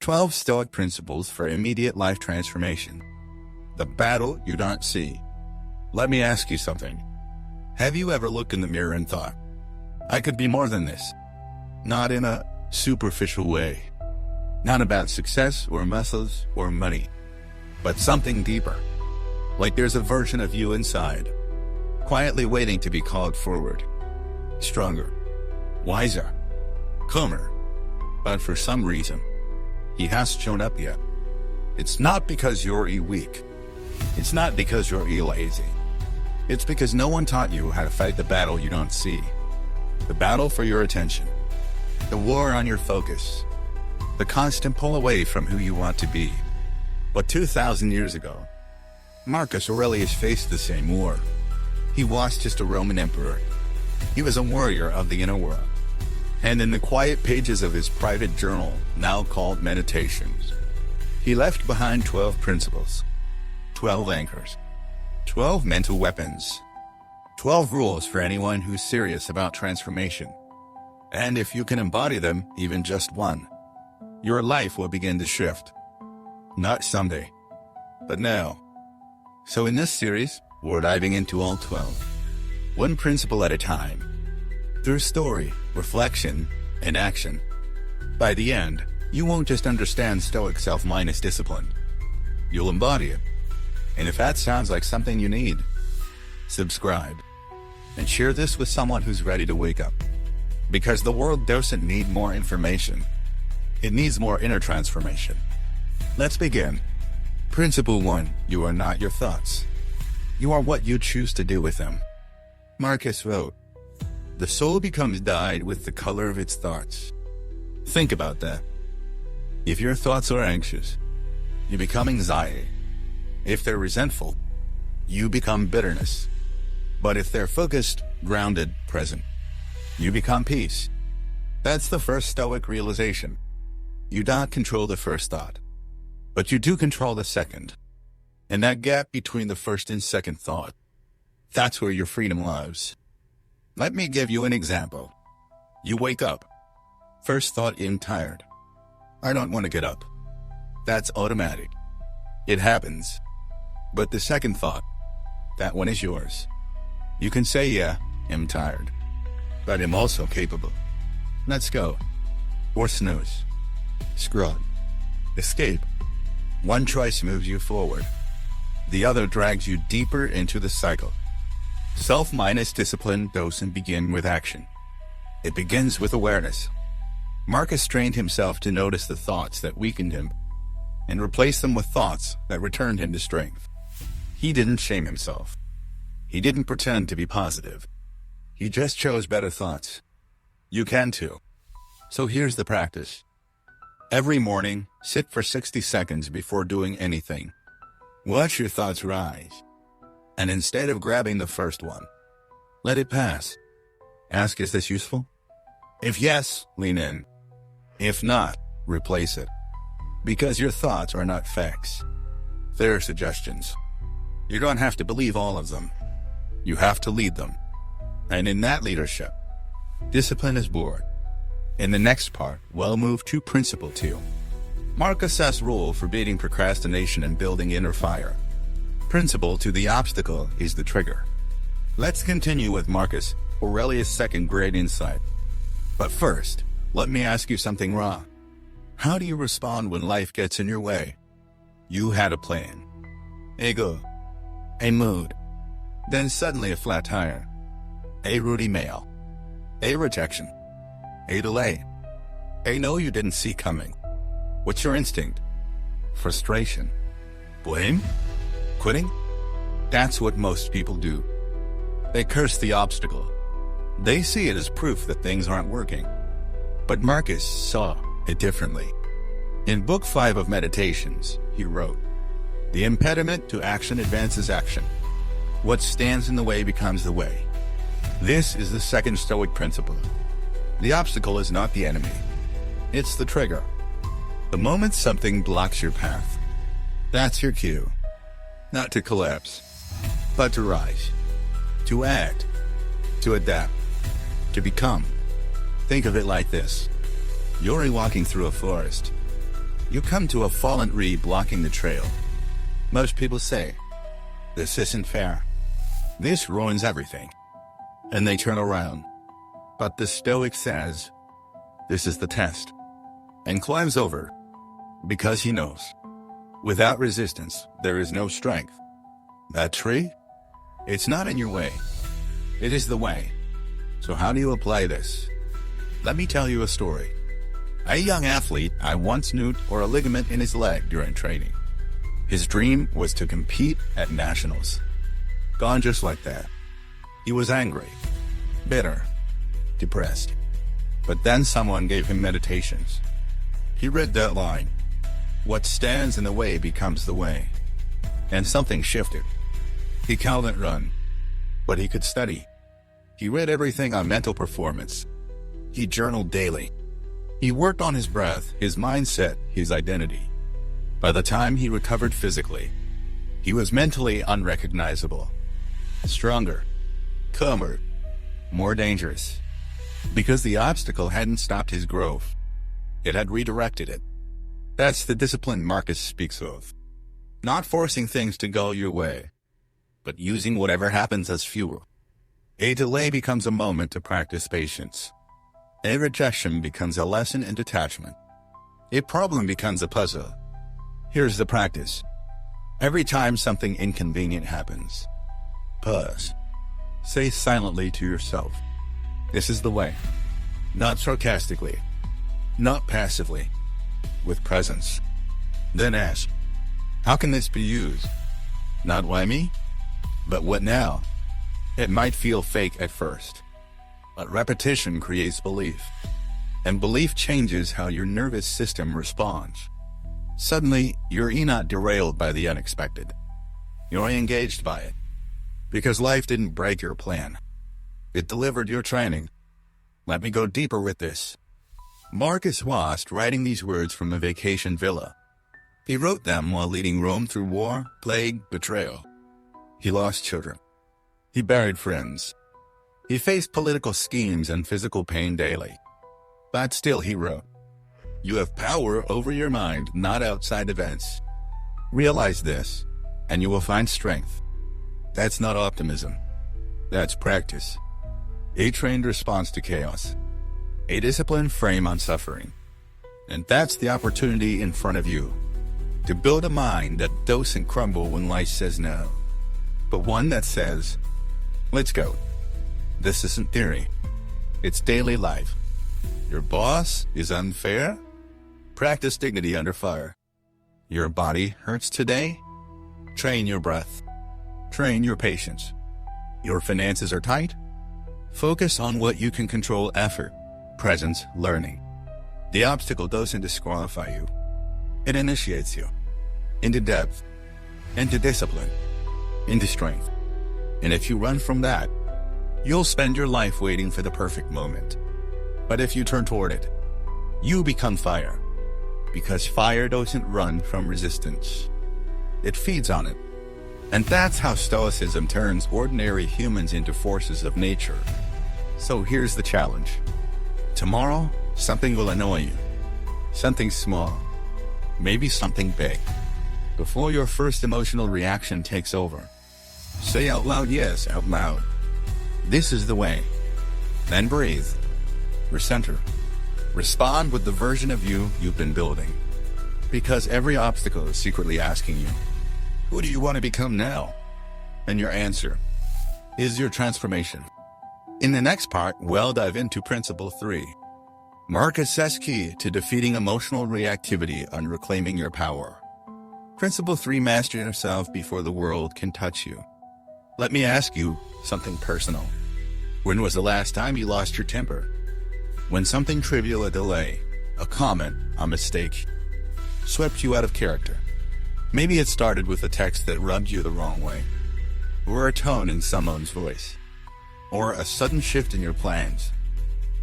12 Stoic Principles for Immediate Life Transformation. The battle you don't see. Let me ask you something. Have you ever looked in the mirror and thought, I could be more than this? Not in a superficial way. Not about success or muscles or money, but something deeper. Like there's a version of you inside, quietly waiting to be called forward. Stronger, wiser, calmer. But for some reason, he hasn't shown up yet. It's not because you're weak. It's not because you're lazy. It's because no one taught you how to fight the battle you don't see. The battle for your attention. The war on your focus. The constant pull away from who you want to be. But 2,000 years ago, Marcus Aurelius faced the same war. He was just a Roman emperor. He was a warrior of the inner world. And in the quiet pages of his private journal, now called Meditations, he left behind 12 principles, 12 anchors, 12 mental weapons, 12 rules for anyone who's serious about transformation. And if you can embody them, even just one, your life will begin to shift. Not someday, but now. So in this series, we're diving into all 12, one principle at a time, through story, reflection, and action. By the end, you won't just understand Stoic self-minus discipline. You'll embody it. And if that sounds like something you need, subscribe and share this with someone who's ready to wake up. Because the world doesn't need more information. It needs more inner transformation. Let's begin. Principle 1. You are not your thoughts. You are what you choose to do with them. Marcus wrote, the soul becomes dyed with the color of its thoughts. Think about that. If your thoughts are anxious, you become anxiety. If they're resentful, you become bitterness. But if they're focused, grounded, present, you become peace. That's the first Stoic realization. You don't control the first thought, but you do control the second. And that gap between the first and second thought, that's where your freedom lies. Let me give you an example. You wake up. First thought, I'm tired. I don't want to get up. That's automatic. It happens. But the second thought, that one is yours. You can say, yeah, I'm tired, but I'm also capable. Let's go. Or snooze. Scrub. Escape. One choice moves you forward. The other drags you deeper into the cycle. Self-minus discipline doesn't begin with action. It begins with awareness. Marcus trained himself to notice the thoughts that weakened him and replace them with thoughts that returned him to strength. He didn't shame himself. He didn't pretend to be positive. He just chose better thoughts. You can too. So here's the practice. Every morning, sit for 60 seconds before doing anything. Watch your thoughts rise. And instead of grabbing the first one, let it pass. Ask, is this useful? If yes, lean in. If not, replace it. Because your thoughts are not facts. They're suggestions. You don't have to believe all of them. You have to lead them. And in that leadership, discipline is born. In the next part, we'll move to Principle 2. Marcus's rule for beating procrastination and building inner fire. Principle 2. The obstacle is the trigger. Let's continue with Marcus Aurelius' second great insight. But first, let me ask you something raw. How do you respond when life gets in your way? You had a plan, a goal, a mood, then suddenly a flat tire, a rude email, a rejection, a delay, a no you didn't see coming. What's your instinct? Frustration? Blame? Quitting? That's what most people do. They curse the obstacle. They see it as proof that things aren't working. But Marcus saw it differently. In Book 5 of Meditations, he wrote, the impediment to action advances action. What stands in the way becomes the way. This is the second Stoic principle. The obstacle is not the enemy. It's the trigger. The moment something blocks your path, that's your cue. Not to collapse, but to rise, to act, to adapt, to become. Think of it like this. You're walking through a forest. You come to a fallen tree blocking the trail. Most people say, "This isn't fair. This ruins everything." And they turn around. But the Stoic says, "This is the test," and climbs over, because he knows, without resistance, there is no strength. That tree? It's not in your way. It is the way. So how do you apply this? Let me tell you a story. A young athlete I once knew tore a ligament in his leg during training. His dream was to compete at nationals. Gone just like that. He was angry, bitter, depressed. But then someone gave him meditations. He read that line, "What stands in the way becomes the way." And something shifted. He couldn't run, but he could study. He read everything on mental performance. He journaled daily. He worked on his breath, his mindset, his identity. By the time he recovered physically, he was mentally unrecognizable. Stronger, calmer, more dangerous. Because the obstacle hadn't stopped his growth. It had redirected it. That's the discipline Marcus speaks of. Not forcing things to go your way, but using whatever happens as fuel. A delay becomes a moment to practice patience. A rejection becomes a lesson in detachment. A problem becomes a puzzle. Here's the practice. Every time something inconvenient happens, pause. Say silently to yourself, "This is the way." Not sarcastically, not passively, with presence. Then ask, how can this be used? Not why me, but what now? It might feel fake at first, but repetition creates belief, and belief changes how your nervous system responds. Suddenly, you're not derailed by the unexpected. You're engaged by it, because life didn't break your plan. It delivered your training. Let me go deeper with this. Marcus was writing these words from a vacation villa. He wrote them while leading Rome through war, plague, betrayal. He lost children. He buried friends. He faced political schemes and physical pain daily. But still he wrote, "You have power over your mind, not outside events. Realize this, and you will find strength." That's not optimism. That's practice. A trained response to chaos. A disciplined frame on suffering. And that's the opportunity in front of you. To build a mind that doesn't crumble when life says no, but one that says, "Let's go." This isn't theory. It's daily life. Your boss is unfair? Practice dignity under fire. Your body hurts today? Train your breath. Train your patience. Your finances are tight? Focus on what you can control: effort, presence, learning. The obstacle doesn't disqualify you. It initiates you into depth, into discipline, into strength. And if you run from that, you'll spend your life waiting for the perfect moment. But if you turn toward it, you become fire. Because fire doesn't run from resistance. It feeds on it. And that's how Stoicism turns ordinary humans into forces of nature. So here's the challenge. Tomorrow, something will annoy you. Something small. Maybe something big. Before your first emotional reaction takes over, say out loud, yes, out loud, "This is the way." Then breathe. Recenter. Respond with the version of you you've been building. Because every obstacle is secretly asking you, who do you want to become now? And your answer is your transformation. In the next part, we'll dive into Principle 3. Marcus says key to defeating emotional reactivity and reclaiming your power. Principle 3, master yourself before the world can touch you. Let me ask you something personal. When was the last time you lost your temper? When something trivial, a delay, a comment, a mistake, swept you out of character. Maybe it started with a text that rubbed you the wrong way, or a tone in someone's voice, or a sudden shift in your plans.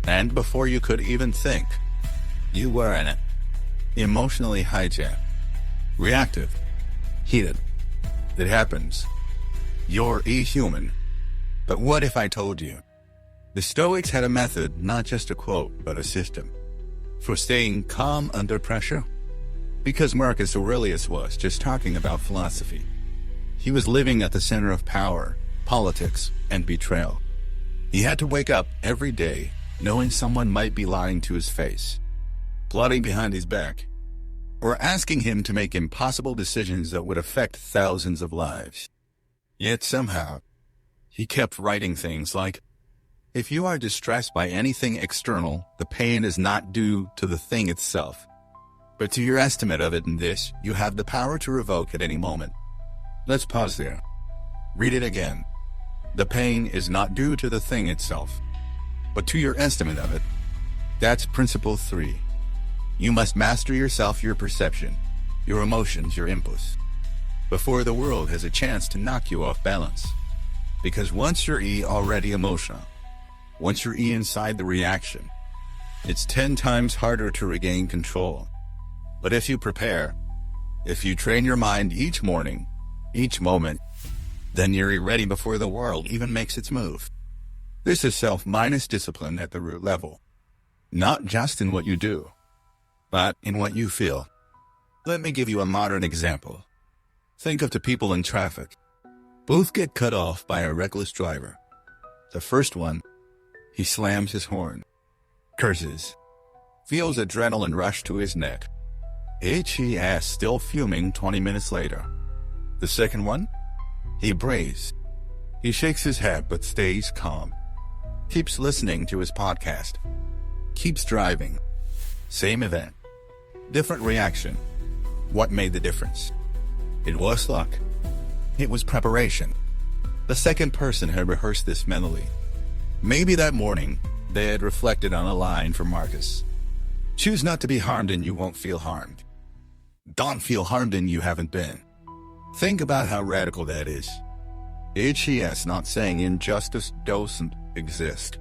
And before you could even think, you were in it. Emotionally hijacked. Reactive. Heated. It happens. You're a human. But what if I told you? The Stoics had a method, not just a quote, but a system, for staying calm under pressure. Because Marcus Aurelius was just talking about philosophy. He was living at the center of power, politics, and betrayal. He had to wake up every day knowing someone might be lying to his face, plotting behind his back, or asking him to make impossible decisions that would affect thousands of lives. Yet somehow, he kept writing things like, "If you are distressed by anything external, the pain is not due to the thing itself, but to your estimate of it, and this you have the power to revoke at any moment." Let's pause there. Read it again. The pain is not due to the thing itself, but to your estimate of it. That's principle 3. You must master yourself, your perception, your emotions, your impulse, before the world has a chance to knock you off balance. Because once you're already emotional, once you're inside the reaction, it's 10 times harder to regain control. But if you prepare, if you train your mind each morning, each moment, then you're ready before the world even makes its move. This is self-minus discipline at the root level, not just in what you do, but in what you feel. Let me give you a modern example. Think of two people in traffic. Both get cut off by a reckless driver. The first one, he slams his horn, curses, feels adrenaline rush to his neck. He is still fuming 20 minutes later. The second one, he brays. He shakes his head but stays calm. Keeps listening to his podcast. Keeps driving. Same event. Different reaction. What made the difference? It was luck. It was preparation. The second person had rehearsed this mentally. Maybe that morning, they had reflected on a line from Marcus. Choose not to be harmed and you won't feel harmed. Don't feel harmed and you haven't been. Think about how radical that is. HES not saying injustice doesn't exist.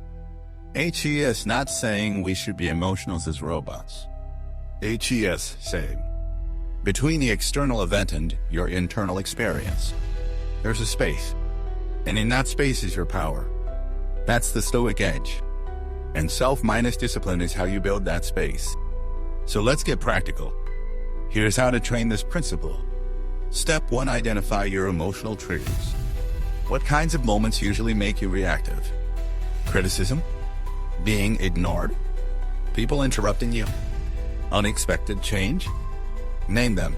HES not saying we should be emotional as robots. HES saying, between the external event and your internal experience, there's a space. And in that space is your power. That's the Stoic edge. And self-minus discipline is how you build that space. So let's get practical. Here's how to train this principle. Step 1. Identify your emotional triggers. What kinds of moments usually make you reactive? Criticism? Being ignored? People interrupting you? Unexpected change? Name them,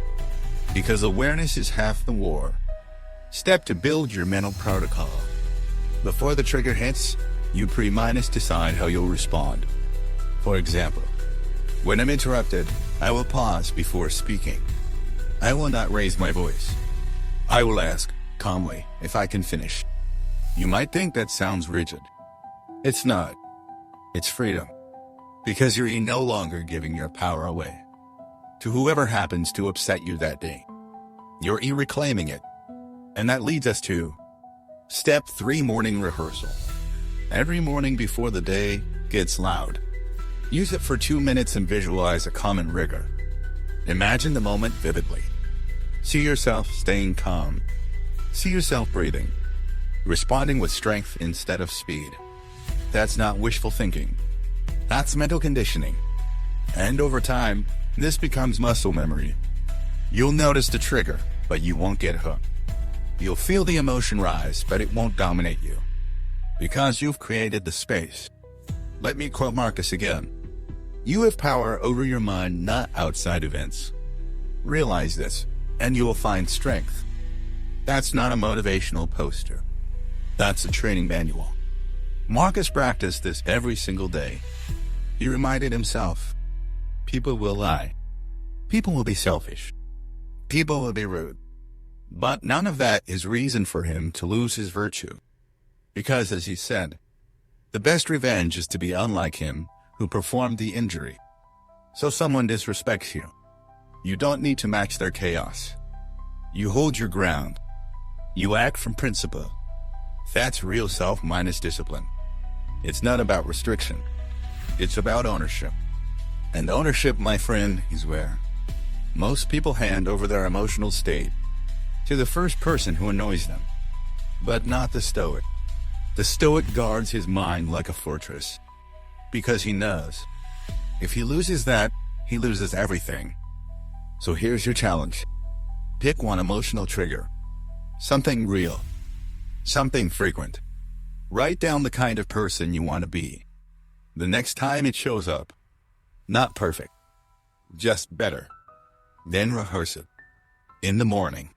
because awareness is half the war. Step 2. Build your mental protocol. Before the trigger hits, you pre-minus decide how you'll respond. For example, when I'm interrupted, I will pause before speaking. I will not raise my voice. I will ask, calmly, if I can finish. You might think that sounds rigid. It's not. It's freedom. Because you're no longer giving your power away to whoever happens to upset you that day. You're reclaiming it. And that leads us to Step 3. Morning rehearsal. Every morning before the day gets loud, use it for 2 minutes and visualize a common rigor. Imagine the moment vividly. See yourself staying calm. See yourself breathing, responding with strength instead of speed. That's not wishful thinking. That's mental conditioning. And over time, this becomes muscle memory. You'll notice the trigger, but you won't get hooked. You'll feel the emotion rise, but it won't dominate you. Because you've created the space. Let me quote Marcus again. You have power over your mind, not outside events. Realize this, and you will find strength. That's not a motivational poster. That's a training manual. Marcus practiced this every single day. He reminded himself, people will lie. People will be selfish. People will be rude. But none of that is reason for him to lose his virtue. Because, as he said, the best revenge is to be unlike him who performed the injury. So someone disrespects you. You don't need to match their chaos. You hold your ground. You act from principle. That's real self-minus discipline. It's not about restriction. It's about ownership. And ownership, my friend, is where most people hand over their emotional state to the first person who annoys them. But not the Stoic. The Stoic guards his mind like a fortress. Because he knows, if he loses that, he loses everything. So here's your challenge. Pick one emotional trigger. Something real. Something frequent. Write down the kind of person you want to be. The next time it shows up. Not perfect. Just better. Then rehearse it. In the morning.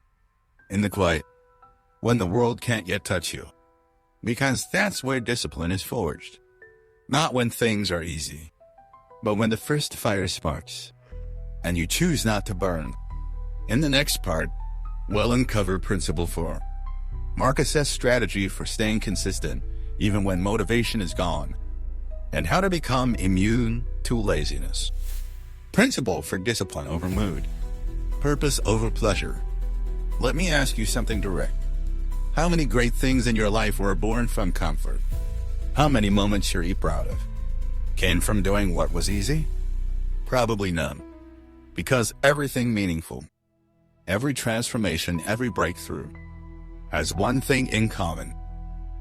In the quiet. When the world can't yet touch you. Because that's where discipline is forged. Not when things are easy. But when the first fire sparks. And you choose not to burn. In the next part, we'll uncover Principle 4. Marcus's strategy for staying consistent even when motivation is gone. And how to become immune to laziness. Principle for discipline over mood. Purpose over pleasure. Let me ask you something direct. How many great things in your life were born from comfort? How many moments you're proud of came from doing what was easy? Probably none. Because everything meaningful, every transformation, every breakthrough, has one thing in common.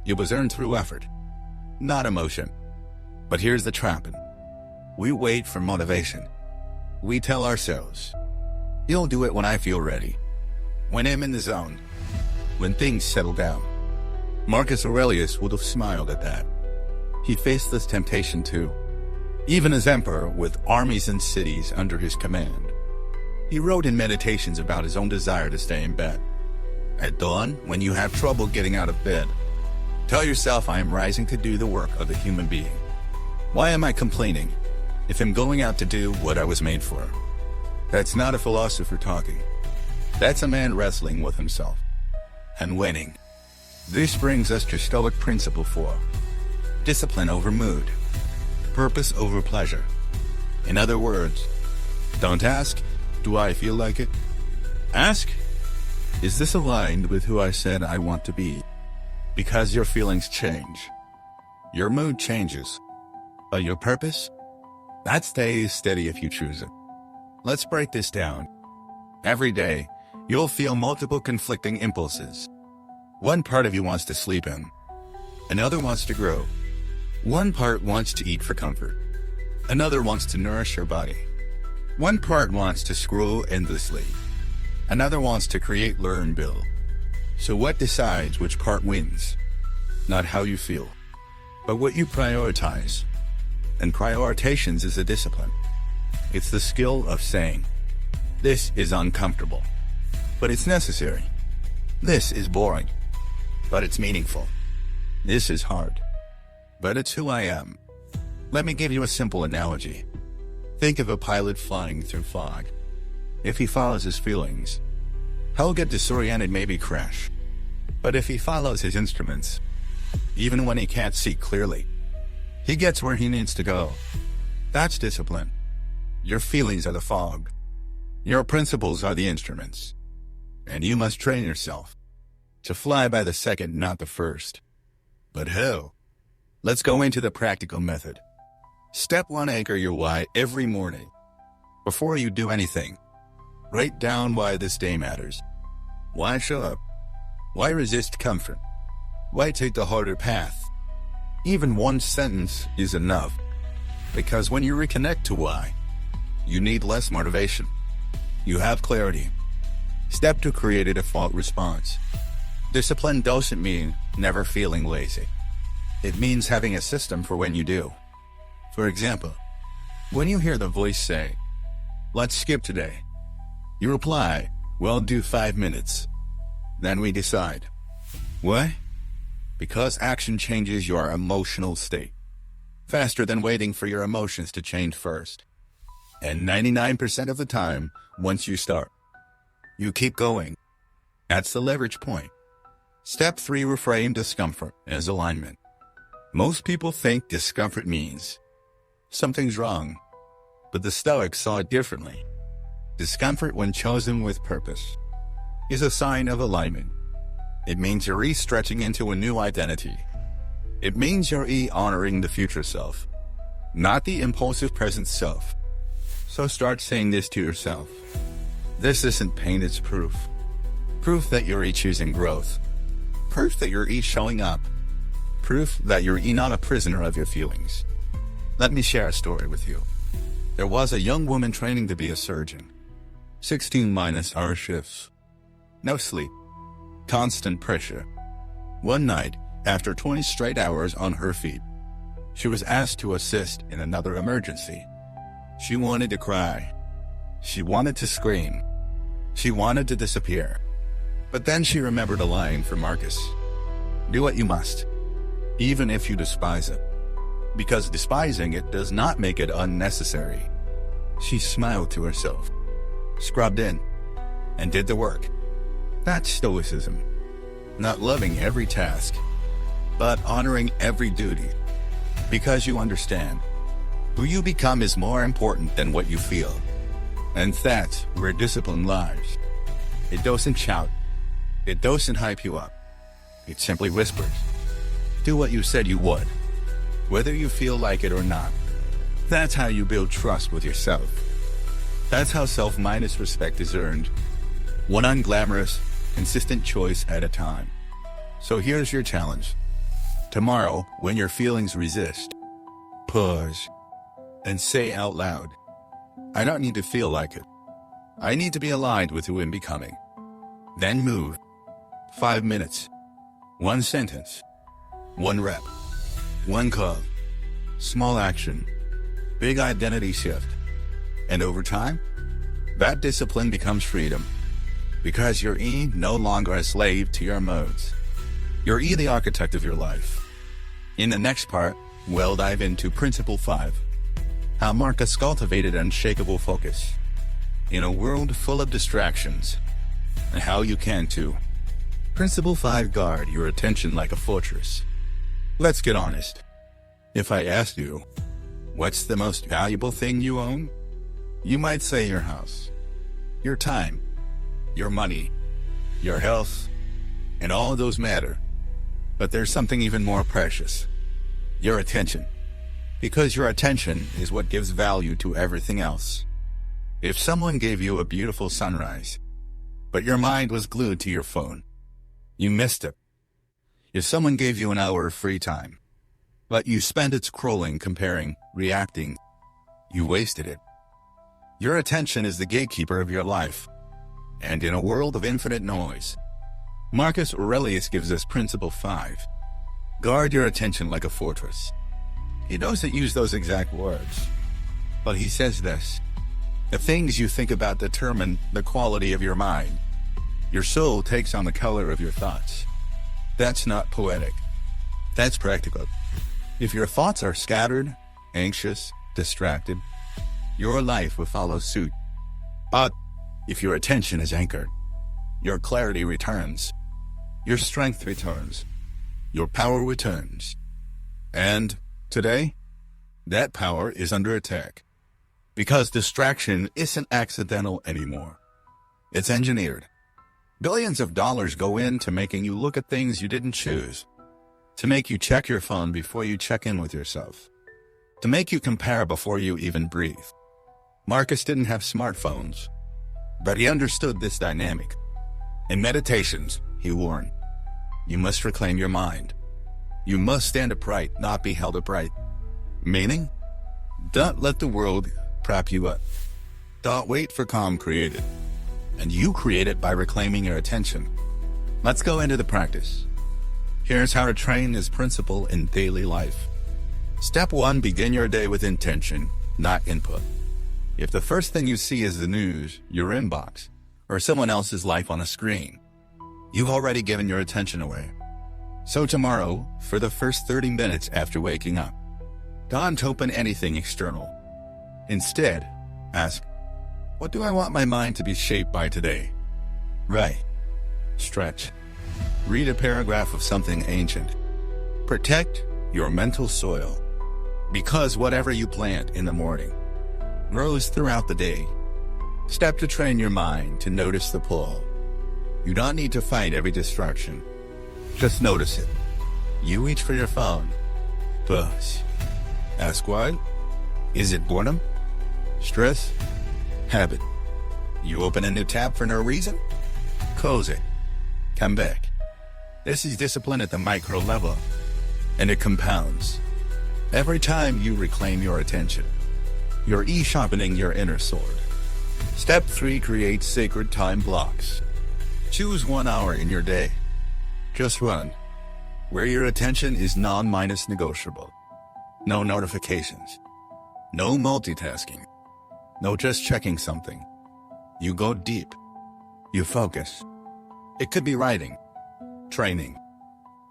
It was earned through effort, not emotion. But here's the trap. We wait for motivation. We tell ourselves, you'll do it when I feel ready, when I'm in the zone, when things settle down. Marcus Aurelius would have smiled at that. He faced this temptation too, even as emperor with armies and cities under his command. He wrote in Meditations about his own desire to stay in bed. At dawn, when you have trouble getting out of bed, tell yourself, I am rising to do the work of a human being. Why am I complaining if I'm going out to do what I was made for? That's not a philosopher talking. That's a man wrestling with himself and winning. This brings us to Stoic Principle 4. Discipline over mood. Purpose over pleasure. In other words, don't ask, do I feel like it? Ask, is this aligned with who I said I want to be? Because your feelings change. Your mood changes. But your purpose? That stays steady if you choose it. Let's break this down. Every day, you'll feel multiple conflicting impulses. One part of you wants to sleep in. Another wants to grow. One part wants to eat for comfort. Another wants to nourish your body. One part wants to scroll endlessly. Another wants to create, learn, build. So what decides which part wins? Not how you feel, but what you prioritize. And prioritizations is a discipline. It's the skill of saying, this is uncomfortable, but it's necessary. This is boring, but it's meaningful. This is hard, but it's who I am. Let me give you a simple analogy. Think of a pilot flying through fog. If he follows his feelings, he'll get disoriented, maybe crash. But if he follows his instruments, even when he can't see clearly, he gets where he needs to go. That's discipline. Your feelings are the fog. Your principles are the instruments. And you must train yourself to fly by the second, not the first. But how? Let's go into the practical method. Step 1, anchor your why every morning. Before you do anything, write down why this day matters. Why show up? Why resist comfort? Why take the harder path? Even one sentence is enough. Because when you reconnect to why, you need less motivation. You have clarity. Step 2, create a default response. Discipline doesn't mean never feeling lazy. It means having a system for when you do. For example, when you hear the voice say, let's skip today, you reply, well, do 5 minutes. Then we decide. Why? Because action changes your emotional state faster than waiting for your emotions to change first. And 99% of the time, once you start, you keep going. That's the leverage point. Step 3, reframe discomfort as alignment. Most people think discomfort means something's wrong, but the Stoics saw it differently. Discomfort, when chosen with purpose, is a sign of alignment. It means you're stretching into a new identity. It means you're honoring the future self, not the impulsive present self. So start saying this to yourself. This isn't pain, it's proof. Proof that you're choosing growth. Proof that you're showing up. Proof that you're not a prisoner of your feelings. Let me share a story with you. There was a young woman training to be a surgeon. 16 minus-hour shifts. No sleep. Constant pressure. One night, after 20 straight hours on her feet, she was asked to assist in another emergency. She wanted to cry. She wanted to scream. She wanted to disappear. But then she remembered a line from Marcus. Do what you must, even if you despise it, because despising it does not make it unnecessary. She smiled to herself, scrubbed in, and did the work. That's Stoicism. Not loving every task, but honoring every duty. Because you understand, who you become is more important than what you feel. And that's where discipline lies. It doesn't shout. It doesn't hype you up. It simply whispers. Do what you said you would, whether you feel like it or not. That's how you build trust with yourself. That's how self-minus respect is earned. One unglamorous, consistent choice at a time. So here's your challenge. Tomorrow, when your feelings resist, pause and say out loud, I don't need to feel like it. I need to be aligned with who I'm becoming. Then move. 5 minutes. One sentence. One rep. One call. Small action. Big identity shift. And over time, that discipline becomes freedom. Because you're no longer a slave to your modes. You're the architect of your life. In the next part, we'll dive into Principle 5. How Marcus cultivated unshakable focus in a world full of distractions, and how you can too. Principle 5. Guard your attention like a fortress. Let's get honest. If I asked you, what's the most valuable thing you own? You might say your house, your time, your money, your health, and all of those matter. But there's something even more precious. Your attention. Because your attention is what gives value to everything else. If someone gave you a beautiful sunrise, but your mind was glued to your phone, you missed it. If someone gave you an hour of free time, but you spent it scrolling, comparing, reacting, you wasted it. Your attention is the gatekeeper of your life. And in a world of infinite noise, Marcus Aurelius gives us Principle 5. Guard your attention like a fortress. He doesn't use those exact words, but he says this. The things you think about determine the quality of your mind. Your soul takes on the color of your thoughts. That's not poetic. That's practical. If your thoughts are scattered, anxious, distracted, your life will follow suit. But if your attention is anchored, your clarity returns, your strength returns, your power returns. And today, that power is under attack. Because distraction isn't accidental anymore. It's engineered. Billions of dollars go into making you look at things you didn't choose. To make you check your phone before you check in with yourself. To make you compare before you even breathe. Marcus didn't have smartphones, but he understood this dynamic. In Meditations, he warned, you must reclaim your mind. You must stand upright, not be held upright. Meaning, don't let the world prop you up. Don't wait for calm created. And you create it by reclaiming your attention. Let's go into the practice. Here's how to train this principle in daily life. Step 1. Begin your day with intention, not input. If the first thing you see is the news, your inbox, or someone else's life on a screen, you've already given your attention away. So tomorrow, for the first 30 minutes after waking up, don't open anything external. Instead, ask, what do I want my mind to be shaped by today? Write. Stretch. Read a paragraph of something ancient. Protect your mental soil. Because whatever you plant in the morning grows throughout the day. Step to train your mind to notice the pull. You don't need to fight every distraction. Just notice it. You reach for your phone. Pause. Ask why? Is it boredom? Stress? Habit? You open a new tab for no reason? Close it. Come back. This is discipline at the micro level, and it compounds. Every time you reclaim your attention, you're sharpening your inner sword. Step 3. Create sacred time blocks. Choose 1 hour in your day. Just one. Where your attention is non-negotiable. No notifications. No multitasking. No just checking something. You go deep. You focus. It could be writing, training,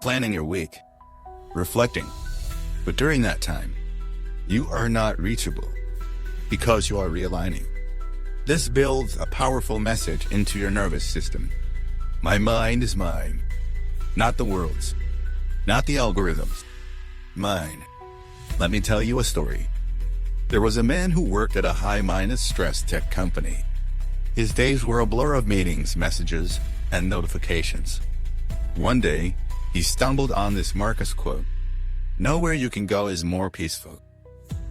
planning your week, reflecting. But during that time, you are not reachable because you are realigning. This builds a powerful message into your nervous system. My mind is mine, not the world's, not the algorithms. Mine. Let me tell you a story. There was a man who worked at a high-stress tech company. His days were a blur of meetings, messages, and notifications. One day, he stumbled on this Marcus quote: "Nowhere you can go is more peaceful,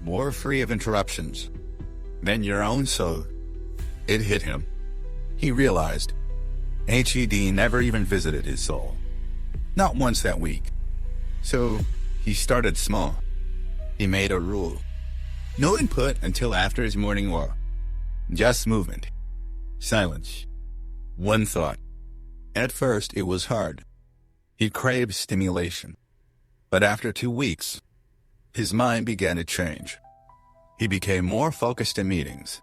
more free of interruptions than your own soul." It hit him. He realized HED never even visited his soul. Not once that week. So he started small. He made a rule. No input until after his morning walk. Just movement. Silence. One thought. At first, it was hard. He craved stimulation. But after 2 weeks, his mind began to change. He became more focused in meetings,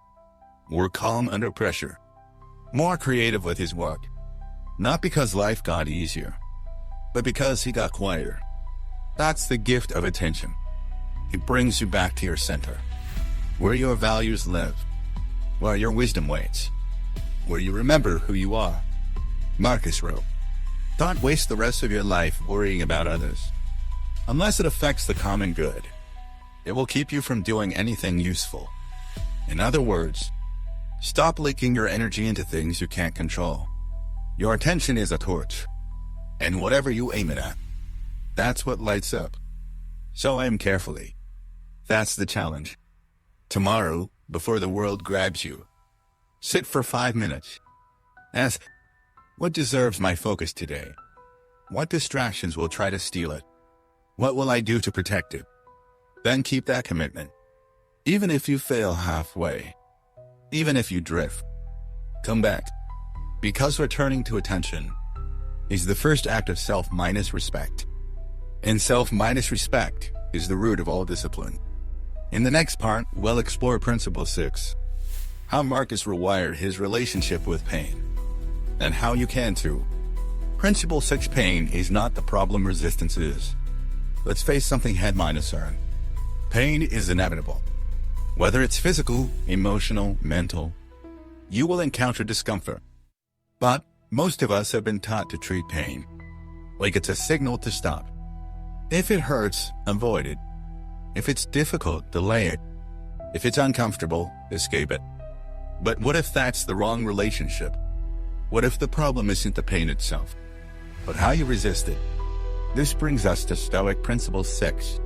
more calm under pressure, more creative with his work. Not because life got easier, but because he got quieter. That's the gift of attention. It brings you back to your center, where your values live, where your wisdom waits, where you remember who you are. Marcus wrote, "Don't waste the rest of your life worrying about others. Unless it affects the common good, it will keep you from doing anything useful. In other words, stop leaking your energy into things you can't control. Your attention is a torch, and whatever you aim it at, that's what lights up. So aim carefully. That's the challenge. Tomorrow, before the world grabs you, sit for 5 minutes. Ask, what deserves my focus today? What distractions will try to steal it? What will I do to protect it? Then keep that commitment. Even if you fail halfway, even if you drift, come back. Because returning to attention is the first act of self-respect. And self-respect is the root of all discipline. In the next part, we'll explore Principle 6, how Marcus rewired his relationship with pain, and how you can too. Principle 6: pain is not the problem, resistance is. Let's face something head-on. Pain is inevitable. Whether it's physical, emotional, mental, you will encounter discomfort. But most of us have been taught to treat pain like it's a signal to stop. If it hurts, avoid it. If it's difficult, delay it. If it's uncomfortable, escape it. But what if that's the wrong relationship? What if the problem isn't the pain itself, but how you resist it? This brings us to Stoic Principle 6.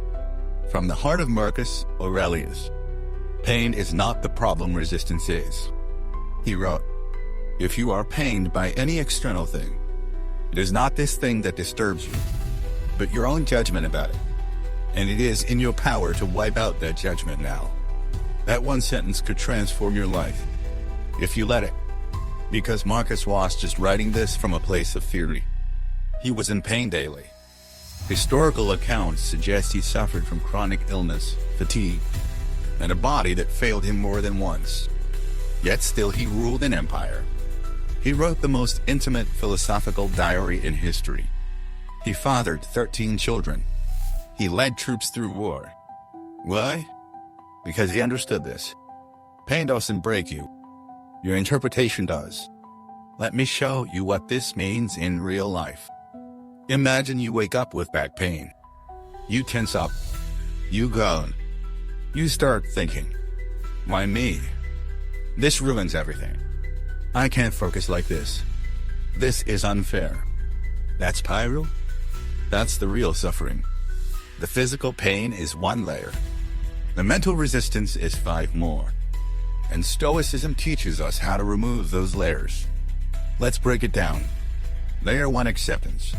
From the heart of Marcus Aurelius. Pain is not the problem, resistance is. He wrote, "If you are pained by any external thing, it is not this thing that disturbs you, but your own judgment about it. And it is in your power to wipe out that judgment now." That one sentence could transform your life, if you let it. Because Marcus was just writing this from a place of theory. He was in pain daily. Historical accounts suggest he suffered from chronic illness, fatigue, and a body that failed him more than once. Yet still he ruled an empire. He wrote the most intimate philosophical diary in history. He fathered 13 children. He led troops through war. Why? Because he understood this. Pain doesn't break you. Your interpretation does. Let me show you what this means in real life. Imagine you wake up with back pain. You tense up. You groan. You start thinking, why me? This ruins everything. I can't focus like this. This is unfair. That's spiral? That's the real suffering. The physical pain is 1 layer. The mental resistance is 5 more. And Stoicism teaches us how to remove those layers. Let's break it down. Layer 1: acceptance.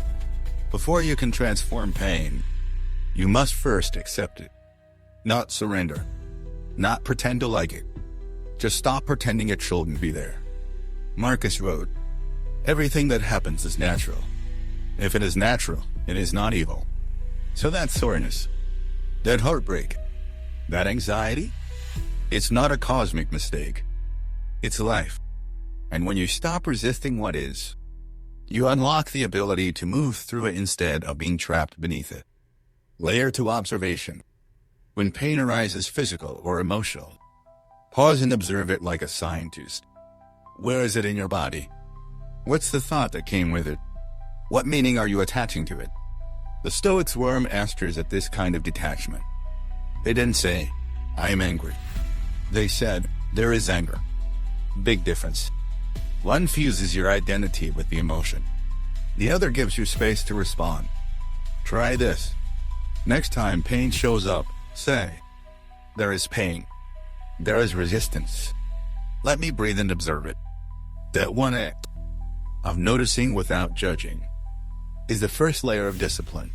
Before you can transform pain, you must first accept it. Not surrender. Not pretend to like it. Just stop pretending it shouldn't be there. Marcus wrote, "Everything that happens is natural. If it is natural, it is not evil." So that soreness, that heartbreak, that anxiety, it's not a cosmic mistake. It's life. And when you stop resisting what is, you unlock the ability to move through it instead of being trapped beneath it. Layer 2 observation. When pain arises, physical or emotional, pause and observe it like a scientist. Where is it in your body? What's the thought that came with it? What meaning are you attaching to it? The Stoics were masters at this kind of detachment. They didn't say, "I am angry." They said, "There is anger." Big difference. One fuses your identity with the emotion. The other gives you space to respond. Try this. Next time pain shows up, say, "There is pain. There is resistance. Let me breathe and observe it." That one act of noticing without judging is the first layer of discipline.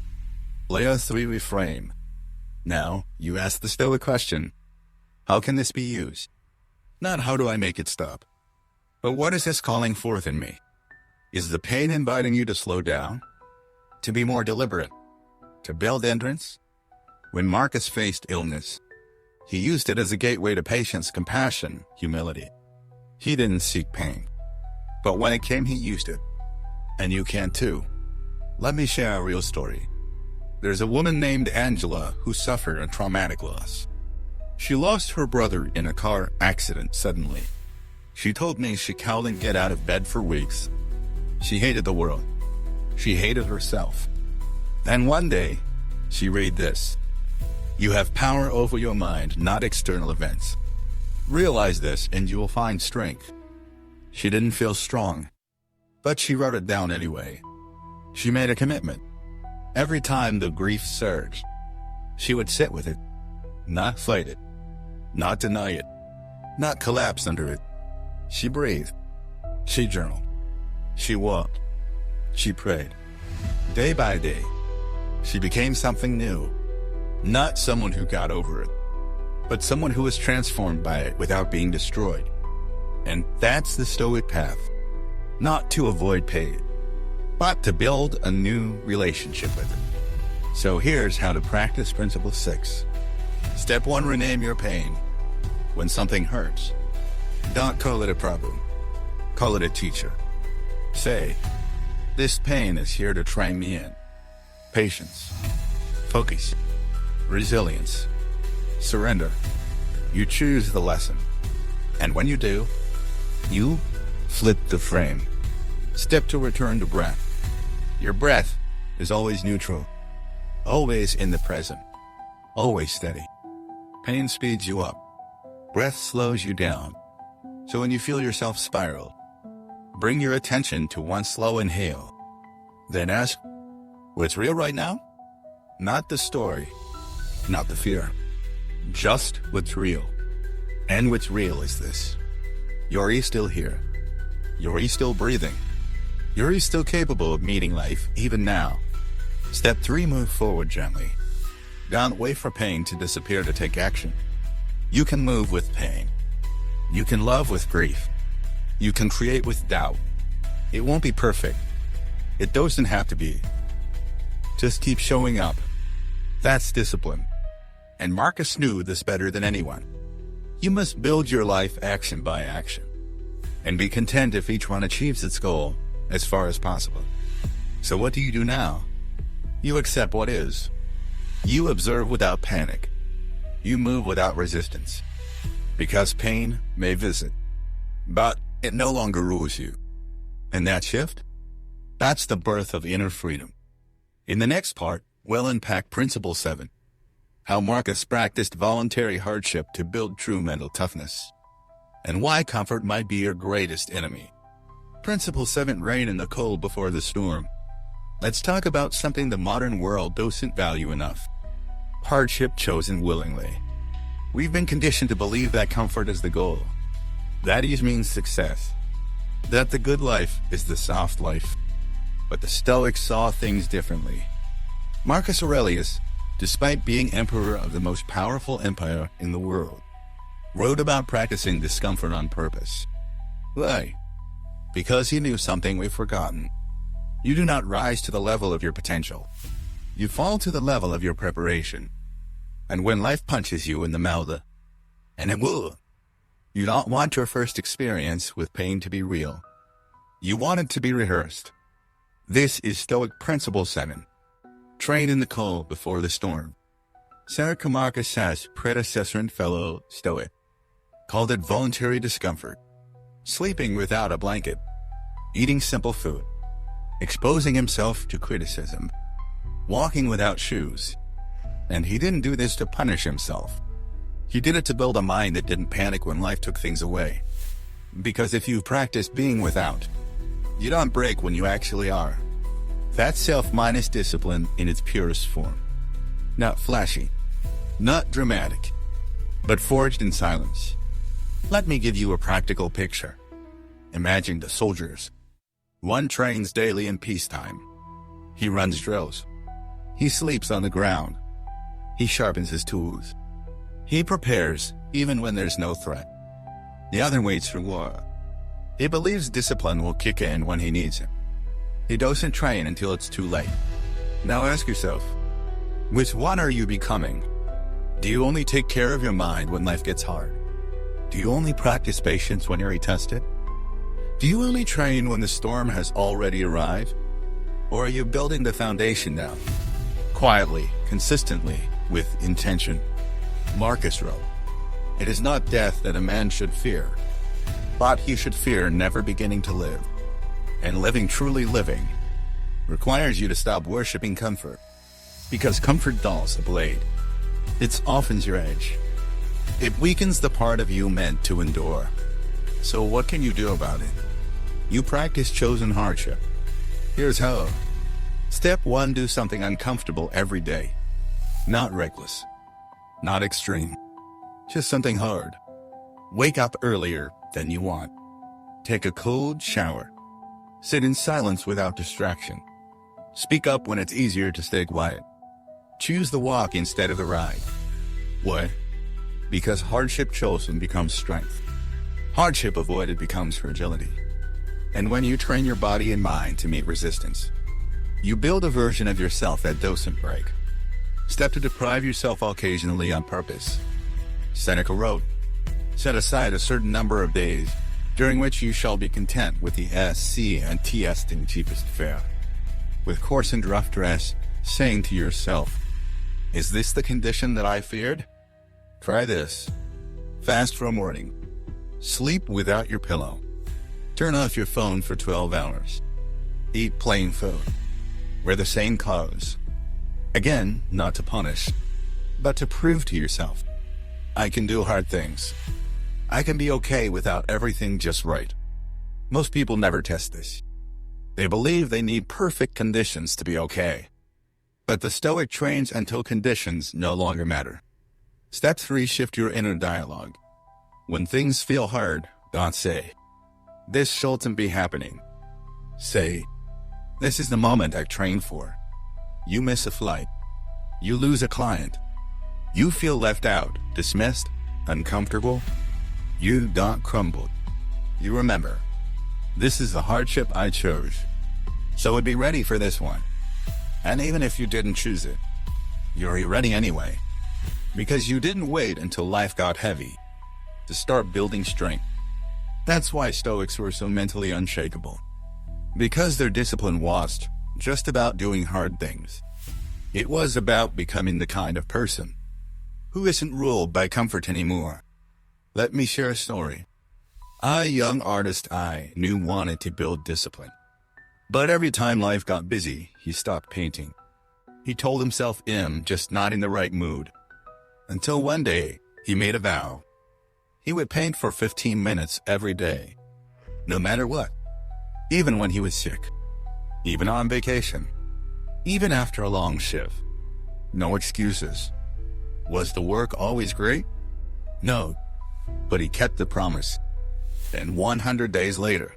Layer 3, reframe. Now, you ask the Stoic question, how can this be used? Not how do I make it stop, but what is this calling forth in me? Is the pain inviting you to slow down? To be more deliberate? To build endurance? When Marcus faced illness, he used it as a gateway to patience, compassion, humility. He didn't seek pain, but when it came, he used it. And you can too. Let me share a real story. There's a woman named Angela who suffered a traumatic loss. She lost her brother in a car accident suddenly. She told me she couldn't get out of bed for weeks. She hated the world. She hated herself. Then one day, she read this: "You have power over your mind, not external events. Realize this and you will find strength." She didn't feel strong, but she wrote it down anyway. She made a commitment. Every time the grief surged, she would sit with it, not fight it, not deny it, not collapse under it. She breathed. She journaled. She walked. She prayed. Day by day, she became something new. Not someone who got over it, but someone who was transformed by it without being destroyed. And that's the Stoic path. Not to avoid pain, but to build a new relationship with it. So here's how to practice Principle 6. Step 1, rename your pain. When something hurts, don't call it a problem. Call it a teacher. Say, "This pain is here to train me in patience, focus, resilience, surrender." You choose the lesson. And when you do, you flip the frame. Step 2, return to breath. Your breath is always neutral, always in the present, always steady. Pain speeds you up. Breath slows you down. So when you feel yourself spiral, bring your attention to one slow inhale. Then ask, what's real right now? Not the story, not the fear. Just what's real. And what's real is this: you're still here. You're still breathing. You're still capable of meeting life, even now. Step 3, move forward gently. Don't wait for pain to disappear to take action. You can move with pain. You can love with grief. You can create with doubt. It won't be perfect. It doesn't have to be. Just keep showing up. That's discipline. And Marcus knew this better than anyone. You must build your life action by action, and be content if each one achieves its goal as far as possible. So what do you do now? You accept what is. You observe without panic. You move without resistance. Because pain may visit, but it no longer rules you. And that shift? That's the birth of inner freedom. In the next part, we'll unpack Principle 7. How Marcus practiced voluntary hardship to build true mental toughness. And why comfort might be your greatest enemy. Principle 7, rain in the cold before the storm. Let's talk about something the modern world doesn't value enough. Hardship chosen willingly. We've been conditioned to believe that comfort is the goal. That ease means success. That the good life is the soft life. But the Stoics saw things differently. Marcus Aurelius, despite being emperor of the most powerful empire in the world, wrote about practicing discomfort on purpose. Why? Because he knew something we've forgotten. You do not rise to the level of your potential. You fall to the level of your preparation. And when life punches you in the mouth, and it will, you don't want your first experience with pain to be real. You want it to be rehearsed. This is Stoic Principle 7. Train in the cold before the storm. Seneca Marcus's predecessor and fellow Stoic called it voluntary discomfort. Sleeping without a blanket, eating simple food, exposing himself to criticism, walking without shoes. And he didn't do this to punish himself. He did it to build a mind that didn't panic when life took things away. Because if you've practiced being without, you don't break when you actually are. That's self-minus discipline in its purest form. Not flashy, not dramatic, but forged in silence. Let me give you a practical picture. Imagine the soldiers. One trains daily in peacetime. He runs drills. He sleeps on the ground. He sharpens his tools. He prepares even when there's no threat. The other waits for war. He believes discipline will kick in when he needs it. He doesn't train until it's too late. Now ask yourself, which one are you becoming? Do you only take care of your mind when life gets hard? Do you only practice patience when you're tested? Do you only train when the storm has already arrived? Or are you building the foundation now? Quietly, consistently, with intention. Marcus wrote, "It is not death that a man should fear, but he should fear never beginning to live. And living, truly living, requires you to stop worshiping comfort. Because comfort dulls the blade. It softens your edge. It weakens the part of you meant to endure. So what can you do about it? You practice chosen hardship. Here's how. Step 1, do something uncomfortable every day. Not reckless. Not extreme. Just something hard. Wake up earlier than you want. Take a cold shower. Sit in silence without distraction. Speak up when it's easier to stay quiet. Choose the walk instead of the ride. Why? Because hardship chosen becomes strength. Hardship avoided becomes fragility. And when you train your body and mind to meet resistance, you build a version of yourself that doesn't break. Step to deprive yourself occasionally on purpose. Seneca wrote, "Set aside a certain number of days during which you shall be content with the SC and TS in cheapest fare, with coarse and rough dress, saying to yourself, is this the condition that I feared? Try this. Fast from morning. Sleep without your pillow. Turn off your phone for 12 hours. Eat plain food. Wear the same clothes. Again, not to punish, but to prove to yourself, I can do hard things. I can be okay without everything just right." Most people never test this. They believe they need perfect conditions to be okay. But the Stoic trains until conditions no longer matter. Step 3, shift your inner dialogue. When things feel hard, don't say, "This shouldn't be happening." Say, "This is the moment I trained for." You miss a flight. You lose a client. You feel left out, dismissed, uncomfortable. You don't crumble. You remember, this is the hardship I chose. So be ready for this one. And even if you didn't choose it, you're ready anyway. Because you didn't wait until life got heavy to start building strength. That's why Stoics were so mentally unshakable. Because their discipline wasn't just about doing hard things. It was about becoming the kind of person who isn't ruled by comfort anymore. Let me share a story. A young artist I knew wanted to build discipline. But every time life got busy, he stopped painting. He told himself just not in the right mood. Until one day, he made a vow. He would paint for 15 minutes every day, no matter what. Even when he was sick, even on vacation, even after a long shift. No excuses. Was the work always great? No, but he kept the promise. And 100 days later,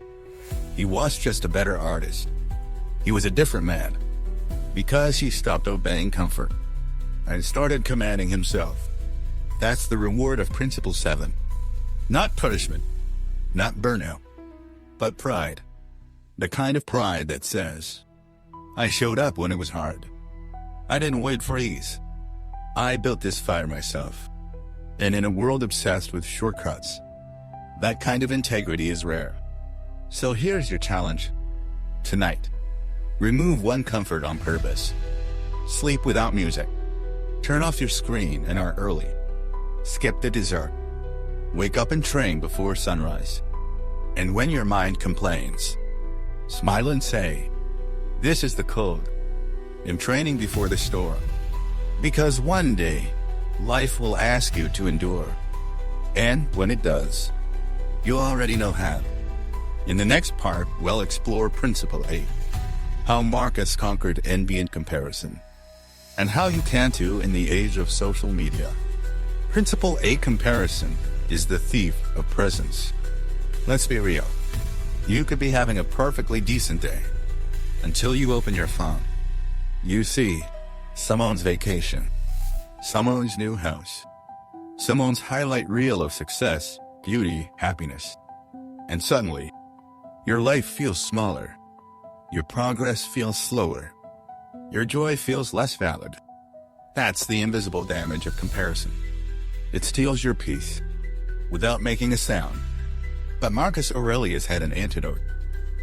he was just a better artist. He was a different man, because he stopped obeying comfort and started commanding himself. That's the reward of Principle 7. Not punishment, not burnout, but pride. The kind of pride that says, I showed up when it was hard. I didn't wait for ease. I built this fire myself. And in a world obsessed with shortcuts, that kind of integrity is rare. So here's your challenge. Tonight, remove one comfort on purpose. Sleep without music. Turn off your screen an hour early. Skip the dessert. Wake up and train before sunrise. And when your mind complains, smile and say, this is the code. I'm training before the storm. Because one day, life will ask you to endure. And when it does, you already know how. In the next part, we'll explore Principle 8. How Marcus conquered envy and comparison. And how you can too in the age of social media. Principle 8: comparison is the thief of presence. Let's be real. You could be having a perfectly decent day until you open your phone. You see someone's vacation, someone's new house, someone's highlight reel of success, beauty, happiness. And suddenly, your life feels smaller. Your progress feels slower. Your joy feels less valid. That's the invisible damage of comparison. It steals your peace without making a sound. But Marcus Aurelius had an antidote.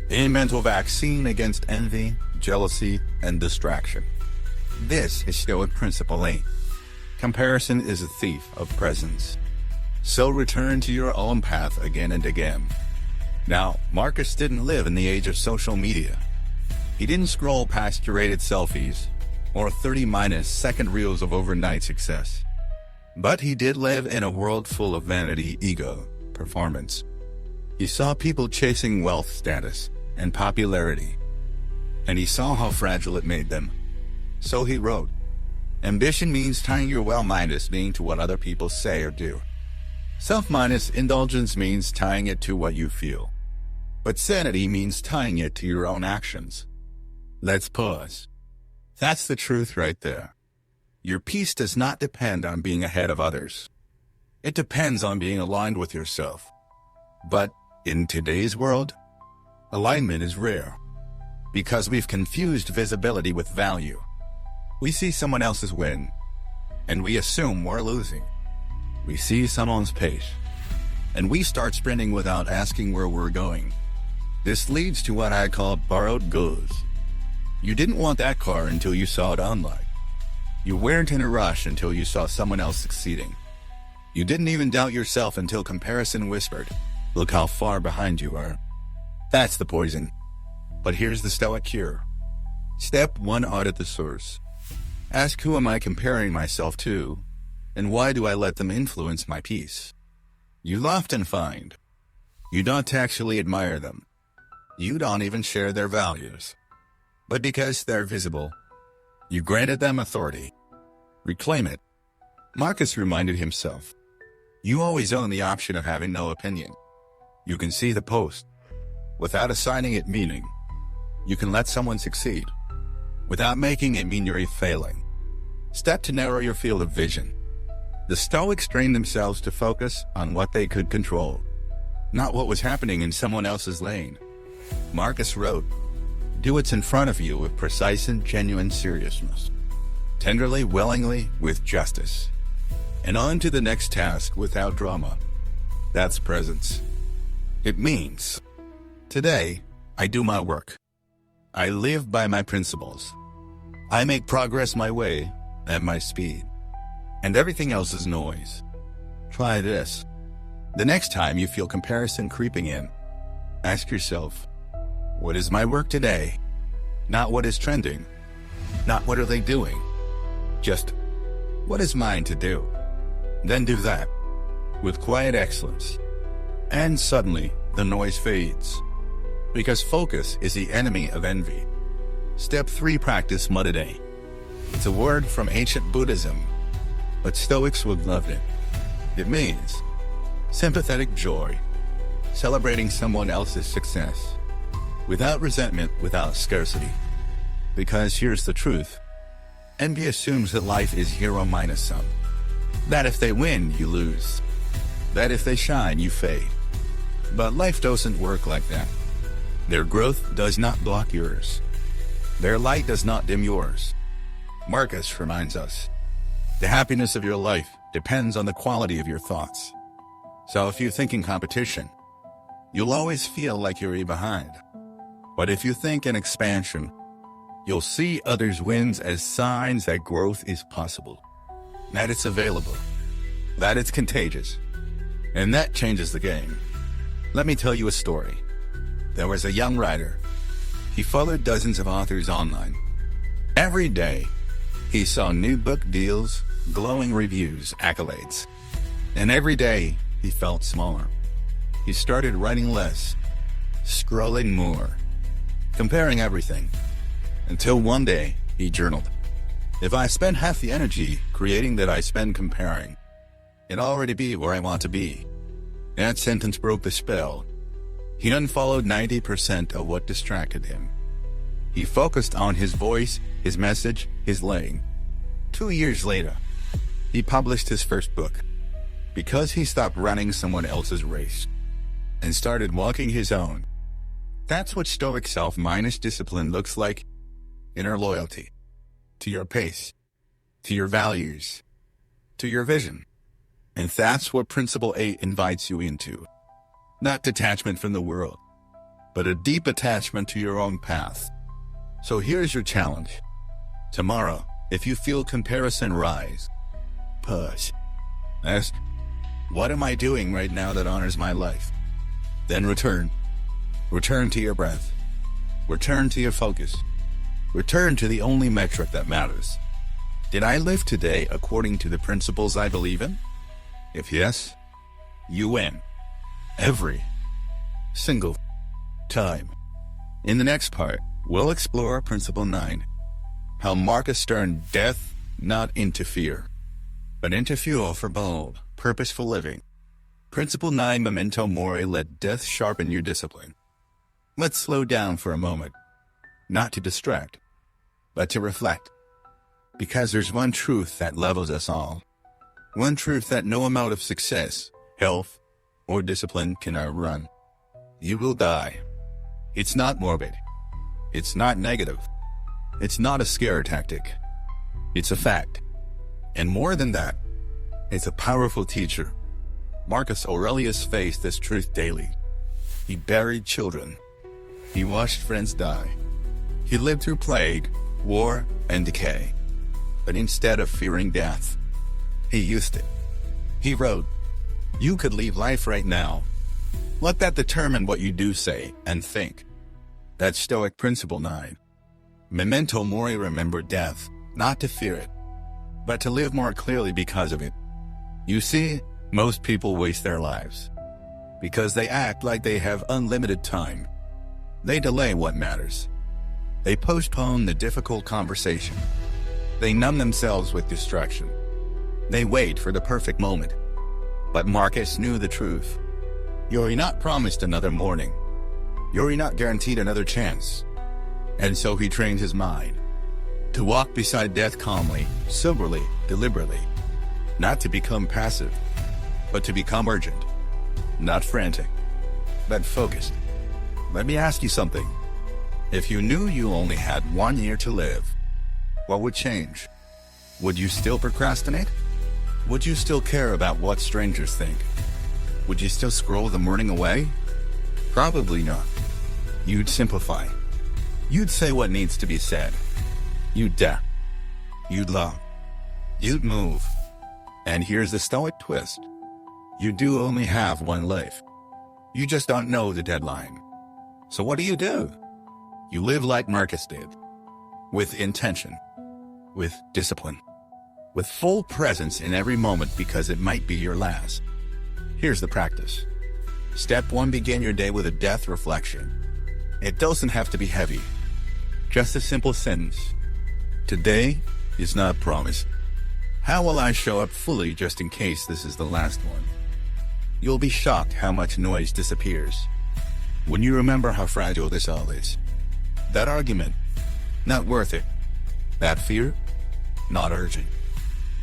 A mental vaccine against envy, jealousy, and distraction. This is Stoic Principle 8. Comparison is a thief of presence. So return to your own path again and again. Now, Marcus didn't live in the age of social media. He didn't scroll past curated selfies or 30-second reels of overnight success. But he did live in a world full of vanity, ego, performance. He saw people chasing wealth, status, and popularity. And he saw how fragile it made them. So he wrote, ambition means tying your well-minded being to what other people say or do. Self-minded indulgence means tying it to what you feel. But sanity means tying it to your own actions. Let's pause. That's the truth right there. Your peace does not depend on being ahead of others. It depends on being aligned with yourself. But in today's world, alignment is rare. Because we've confused visibility with value. We see someone else's win, and we assume we're losing. We see someone's pace, and we start sprinting without asking where we're going. This leads to what I call borrowed goods. You didn't want that car until you saw it online. You weren't in a rush until you saw someone else succeeding. You didn't even doubt yourself until comparison whispered, look how far behind you are. That's the poison. But here's the Stoic cure. Step 1: audit the source. Ask, who am I comparing myself to? And why do I let them influence my peace? You'll often find you don't actually admire them. You don't even share their values. But because they're visible, you granted them authority. Reclaim it. Marcus reminded himself, you always own the option of having no opinion. You can see the post without assigning it meaning. You can let someone succeed without making it mean you're failing. Step to narrow your field of vision. The Stoics trained themselves to focus on what they could control, not what was happening in someone else's lane. Marcus wrote, do what's in front of you with precise and genuine seriousness, tenderly, willingly, with justice, and on to the next task without drama. That's presence. It means, today, I do my work. I live by my principles. I make progress my way, at my speed. And everything else is noise. Try this. The next time you feel comparison creeping in, ask yourself, what is my work today? Not what is trending. Not what are they doing. Just, what is mine to do? Then do that, with quiet excellence. And suddenly, the noise fades. Because focus is the enemy of envy. Step 3: practice mudde. It's a word from ancient Buddhism, but Stoics would love it. It means sympathetic joy, celebrating someone else's success, without resentment, without scarcity. Because here's the truth. Envy assumes that life is hero minus some. That if they win, you lose. that if they shine, you fade. But life doesn't work like that. Their growth does not block yours. Their light does not dim yours. Marcus reminds us, the happiness of your life depends on the quality of your thoughts. So if you think in competition, you'll always feel like you're behind. But if you think in expansion, you'll see others' wins as signs that growth is possible, that it's available, that it's contagious. And that changes the game. Let me tell you a story. There was a young writer. He followed dozens of authors online. Every day, he saw new book deals, glowing reviews, accolades. And every day, he felt smaller. He started writing less, scrolling more, comparing everything. Until one day, he journaled. If I spend half the energy creating that I spend comparing, it'd already be where I want to be. That sentence broke the spell. He unfollowed 90% of what distracted him. He focused on his voice, his message, his lane. 2 years later, he published his first book because he stopped running someone else's race and started walking his own. That's what Stoic self-minus discipline looks like: inner loyalty to your pace, to your values, to your vision. And that's what Principle 8 invites you into. Not detachment from the world, but a deep attachment to your own path. So here's your challenge. Tomorrow, if you feel comparison rise, pause. Ask, what am I doing right now that honors my life? Then return. Return to your breath. Return to your focus. Return to the only metric that matters. Did I live today according to the principles I believe in? If yes, you win. Every single time. In the next part, we'll explore Principle 9. How Marcus turned death not into fear, but into fuel for bold, purposeful living. Principle 9, Memento Mori, let death sharpen your discipline. Let's slow down for a moment, not to distract, but to reflect. Because there's one truth that levels us all. One truth that no amount of success, health, or discipline can outrun. You will die. It's not morbid. It's not negative. It's not a scare tactic. It's a fact. And more than that, it's a powerful teacher. Marcus Aurelius faced this truth daily. He buried children. He watched friends die. He lived through plague, war, and decay. But instead of fearing death, he used it. He wrote, "You could leave life right now. Let that determine what you do, say, and think." That's Stoic Principle 9. Memento Mori, remember death, not to fear it, but to live more clearly because of it. You see, most people waste their lives because they act like they have unlimited time. They delay what matters. They postpone the difficult conversation. They numb themselves with distraction. They wait for the perfect moment. But Marcus knew the truth. You're not promised another morning. You're not guaranteed another chance. And so he trained his mind to walk beside death calmly, soberly, deliberately. Not to become passive, but to become urgent. Not frantic, but focused. Let me ask you something. If you knew you only had 1 year to live, what would change? Would you still procrastinate? Would you still care about what strangers think? Would you still scroll the morning away? Probably not. You'd simplify. You'd say what needs to be said. You'd dare. You'd love. You'd move. And here's the Stoic twist. You do only have one life. You just don't know the deadline. So what do? You live like Marcus did. With intention. With discipline. With full presence in every moment because it might be your last. Here's the practice. Step 1, begin your day with a death reflection. It doesn't have to be heavy. Just a simple sentence. Today is not a promise. How will I show up fully just in case this is the last one? You'll be shocked how much noise disappears when you remember how fragile this all is. That argument, not worth it. That fear, not urgent.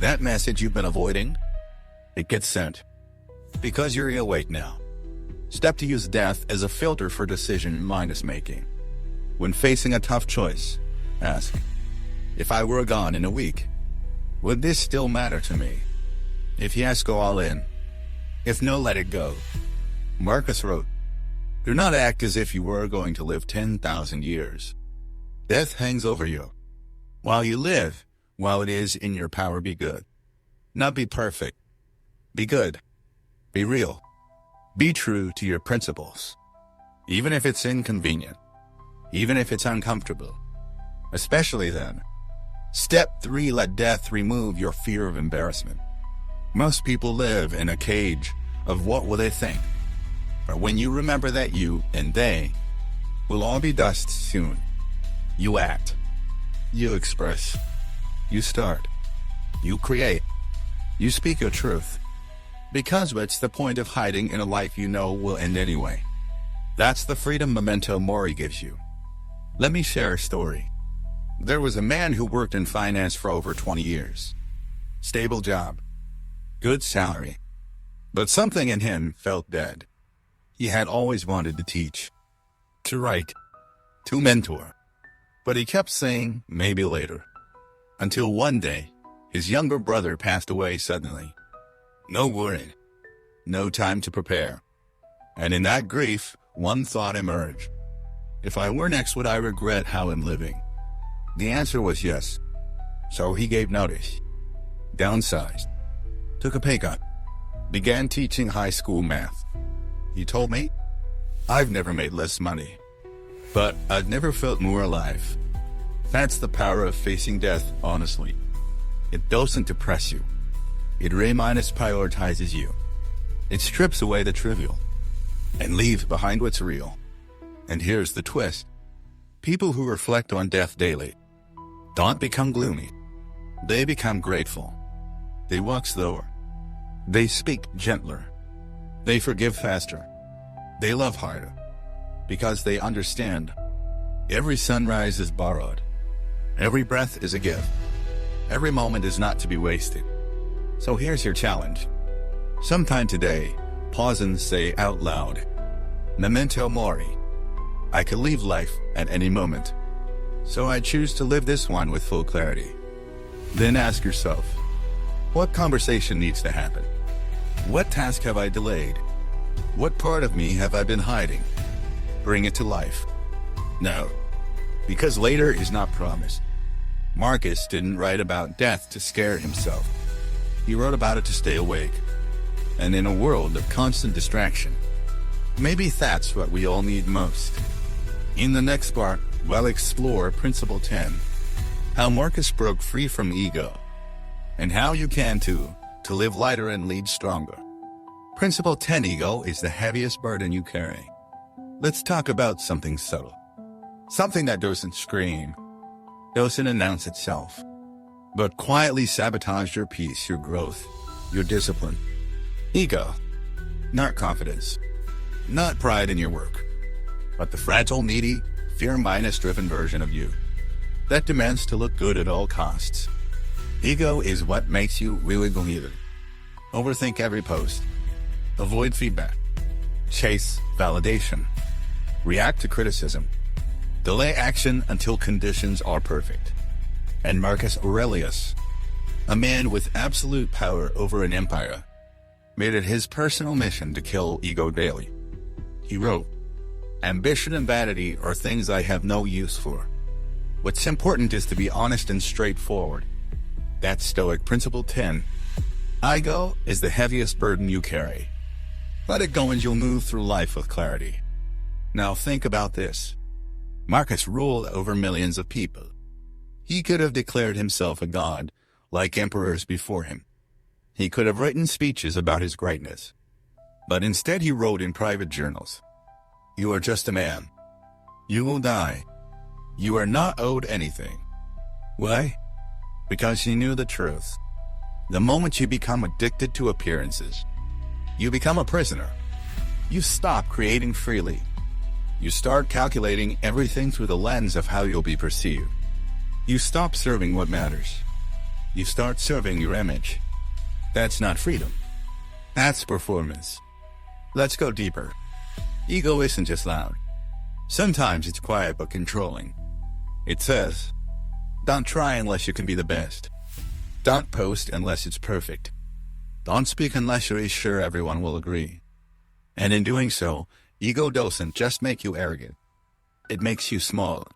That message you've been avoiding, it gets sent. Because you're awake now. Step to use death as a filter for decision minus making. When facing a tough choice, ask, if I were gone in a week, would this still matter to me? If yes, go all in. If no, let it go. Marcus wrote, do not act as if you were going to live 10,000 years. Death hangs over you. While you live, while it is in your power, be good. Not be perfect. Be good. Be real. Be true to your principles. Even if it's inconvenient. Even if it's uncomfortable. Especially then. Step 3, let death remove your fear of embarrassment. Most people live in a cage of what will they think. But when you remember that you and they will all be dust soon, you act. You express. You start. You create. You speak your truth. Because what's the point of hiding in a life you know will end anyway? That's the freedom memento mori gives you. Let me share a story. There was a man who worked in finance for over 20 years. Stable job. Good salary. But something in him felt dead. He had always wanted to teach. To write. To mentor. But he kept saying, maybe later. Until one day, his younger brother passed away suddenly. No worry. No time to prepare. And in that grief, one thought emerged. If I were next, would I regret how I'm living? The answer was yes. So he gave notice. Downsized. Took a pay cut. Began teaching high school math. He told me, I've never made less money. But I've never felt more alive. That's the power of facing death honestly. It doesn't depress you. It prioritizes you. It strips away the trivial and leaves behind what's real. And here's the twist. People who reflect on death daily don't become gloomy. They become grateful. They walk slower. They speak gentler. They forgive faster. They love harder. Because they understand every sunrise is borrowed. Every breath is a gift. Every moment is not to be wasted. So here's your challenge. Sometime today, pause and say out loud, memento mori. I could leave life at any moment. So I choose to live this one with full clarity. Then ask yourself, what conversation needs to happen? What task have I delayed? What part of me have I been hiding? Bring it to life. No, because later is not promised. Marcus didn't write about death to scare himself. He wrote about it to stay awake. And in a world of constant distraction, maybe that's what we all need most. In the next part, we'll explore Principle 10, how Marcus broke free from ego, and how you can too, to live lighter and lead stronger. Principle 10, ego is the heaviest burden you carry. Let's talk about something subtle. Something that doesn't scream, doesn't announce itself, but quietly sabotage your peace, your growth, your discipline. Ego. Not confidence. Not pride in your work. But the fragile, needy, fear-driven version of you that demands to look good at all costs. Ego is what makes you really believe it. Overthink every post. Avoid feedback. Chase validation. React to criticism. Delay action until conditions are perfect. And Marcus Aurelius, a man with absolute power over an empire, made it his personal mission to kill ego daily. He wrote, ambition and vanity are things I have no use for. What's important is to be honest and straightforward. That's Stoic Principle 10. Ego is the heaviest burden you carry. Let it go and you'll move through life with clarity. Now think about this. Marcus ruled over millions of people. He could have declared himself a god, like emperors before him. He could have written speeches about his greatness. But instead he wrote in private journals, you are just a man. You will die. You are not owed anything. Why? Because he knew the truth. The moment you become addicted to appearances, you become a prisoner. You stop creating freely. You start calculating everything through the lens of how you'll be perceived. You stop serving what matters. You start serving your image. That's not freedom. That's performance. Let's go deeper. Ego isn't just loud. Sometimes it's quiet but controlling. It says, don't try unless you can be the best. Don't post unless it's perfect. Don't speak unless you're sure everyone will agree. And in doing so, ego doesn't just make you arrogant. It makes you small.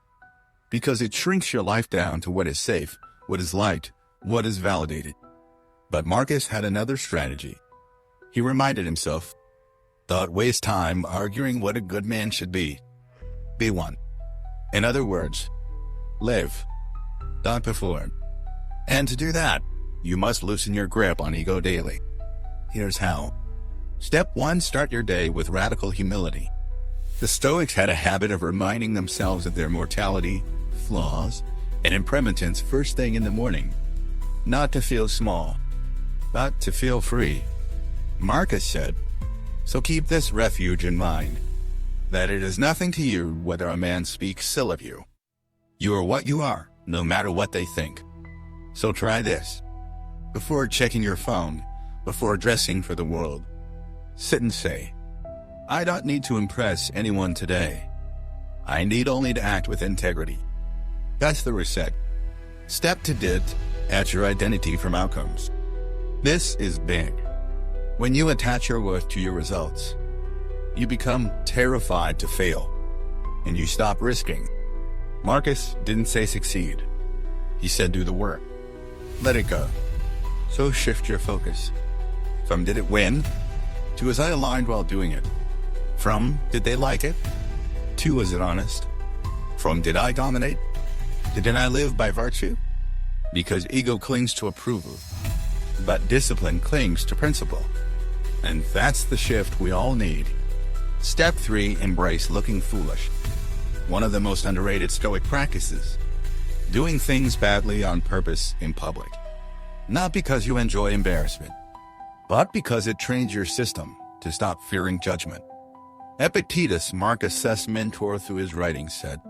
Because it shrinks your life down to what is safe, what is liked, what is validated. But Marcus had another strategy. He reminded himself, don't waste time arguing what a good man should be. Be one. In other words, live. Don't perform. And to do that, you must loosen your grip on ego daily. Here's how. Step 1. Start your day with radical humility. The Stoics had a habit of reminding themselves of their mortality, flaws, and impermanence first thing in the morning. Not to feel small, but to feel free. Marcus said, so keep this refuge in mind, that it is nothing to you whether a man speaks ill of you. You are what you are, no matter what they think. So try this. Before checking your phone, before dressing for the world, sit and say, I don't need to impress anyone today. I need only to act with integrity. That's the reset. Step to detach your identity from outcomes. This is big. When you attach your worth to your results, you become terrified to fail, and you stop risking. Marcus didn't say succeed. He said do the work. Let it go. So shift your focus. From did it win, to was I aligned while doing it? From did they like it, to was it honest? From did I dominate, to did I live by virtue? Because ego clings to approval, but discipline clings to principle. And that's the shift we all need. Step 3. Embrace looking foolish. One of the most underrated Stoic practices. Doing things badly on purpose in public. Not because you enjoy embarrassment, but because it trains your system to stop fearing judgment. Epictetus, Marcus' mentor through his writings, said,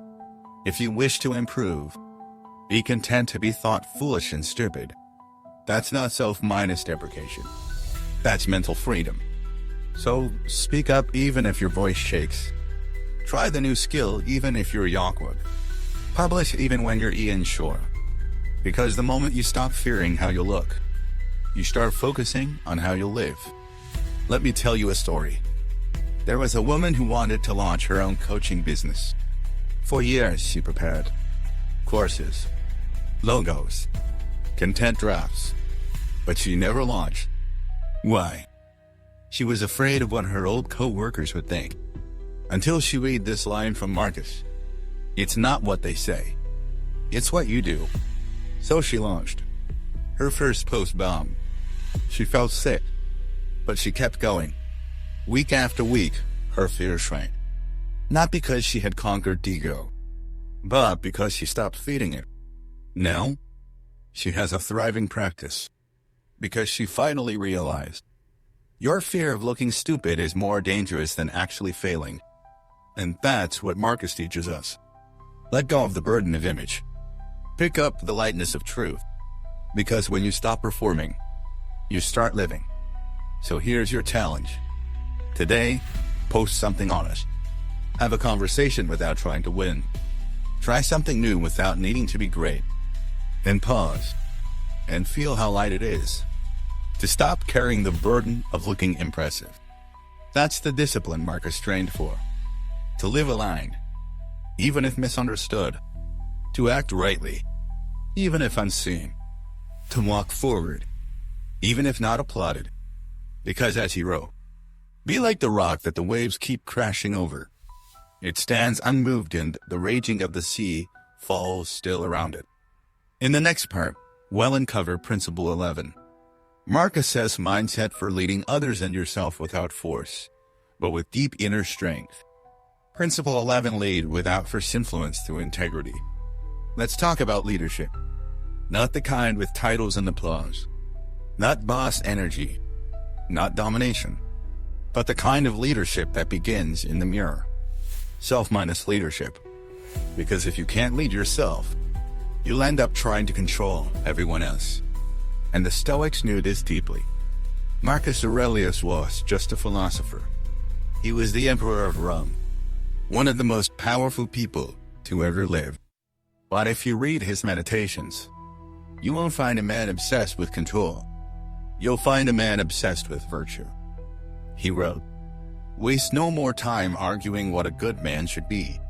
if you wish to improve, be content to be thought foolish and stupid. That's not self-minus deprecation. That's mental freedom. So speak up even if your voice shakes. Try the new skill even if you're awkward. Publish even when you're unsure. Because the moment you stop fearing how you look, you start focusing on how you live. Let me tell you a story. There was a woman who wanted to launch her own coaching business. For years she prepared courses, logos, content drafts, but she never launched. Why? She was afraid of what her old co-workers would think. Until she read this line from Marcus. It's not what they say. It's what you do. So she launched. Her first post bombed. She felt sick, but she kept going. Week after week, her fear shrank. Not because she had conquered ego, but because she stopped feeding it. Now, she has a thriving practice. Because she finally realized, your fear of looking stupid is more dangerous than actually failing. And that's what Marcus teaches us. Let go of the burden of image. Pick up the lightness of truth. Because when you stop performing, you start living. So here's your challenge. Today, post something honest. Have a conversation without trying to win. Try something new without needing to be great. Then pause and feel how light it is to stop carrying the burden of looking impressive. That's the discipline Marcus trained for. To live aligned, even if misunderstood. To act rightly, even if unseen. To walk forward, even if not applauded. Because as he wrote, be like the rock that the waves keep crashing over. It stands unmoved and the raging of the sea falls still around it. In the next part, we'll uncover Principle 11. Marcus says mindset for leading others and yourself without force, but with deep inner strength. Principle 11, lead without force, influence through integrity. Let's talk about leadership. Not the kind with titles and applause. Not boss energy. Not domination. But the kind of leadership that begins in the mirror. Self-minus leadership. Because if you can't lead yourself, you'll end up trying to control everyone else. And the Stoics knew this deeply. Marcus Aurelius was just a philosopher. He was the emperor of Rome, one of the most powerful people to ever live. But if you read his meditations, you won't find a man obsessed with control. You'll find a man obsessed with virtue. He wrote, "Waste no more time arguing what a good man should be.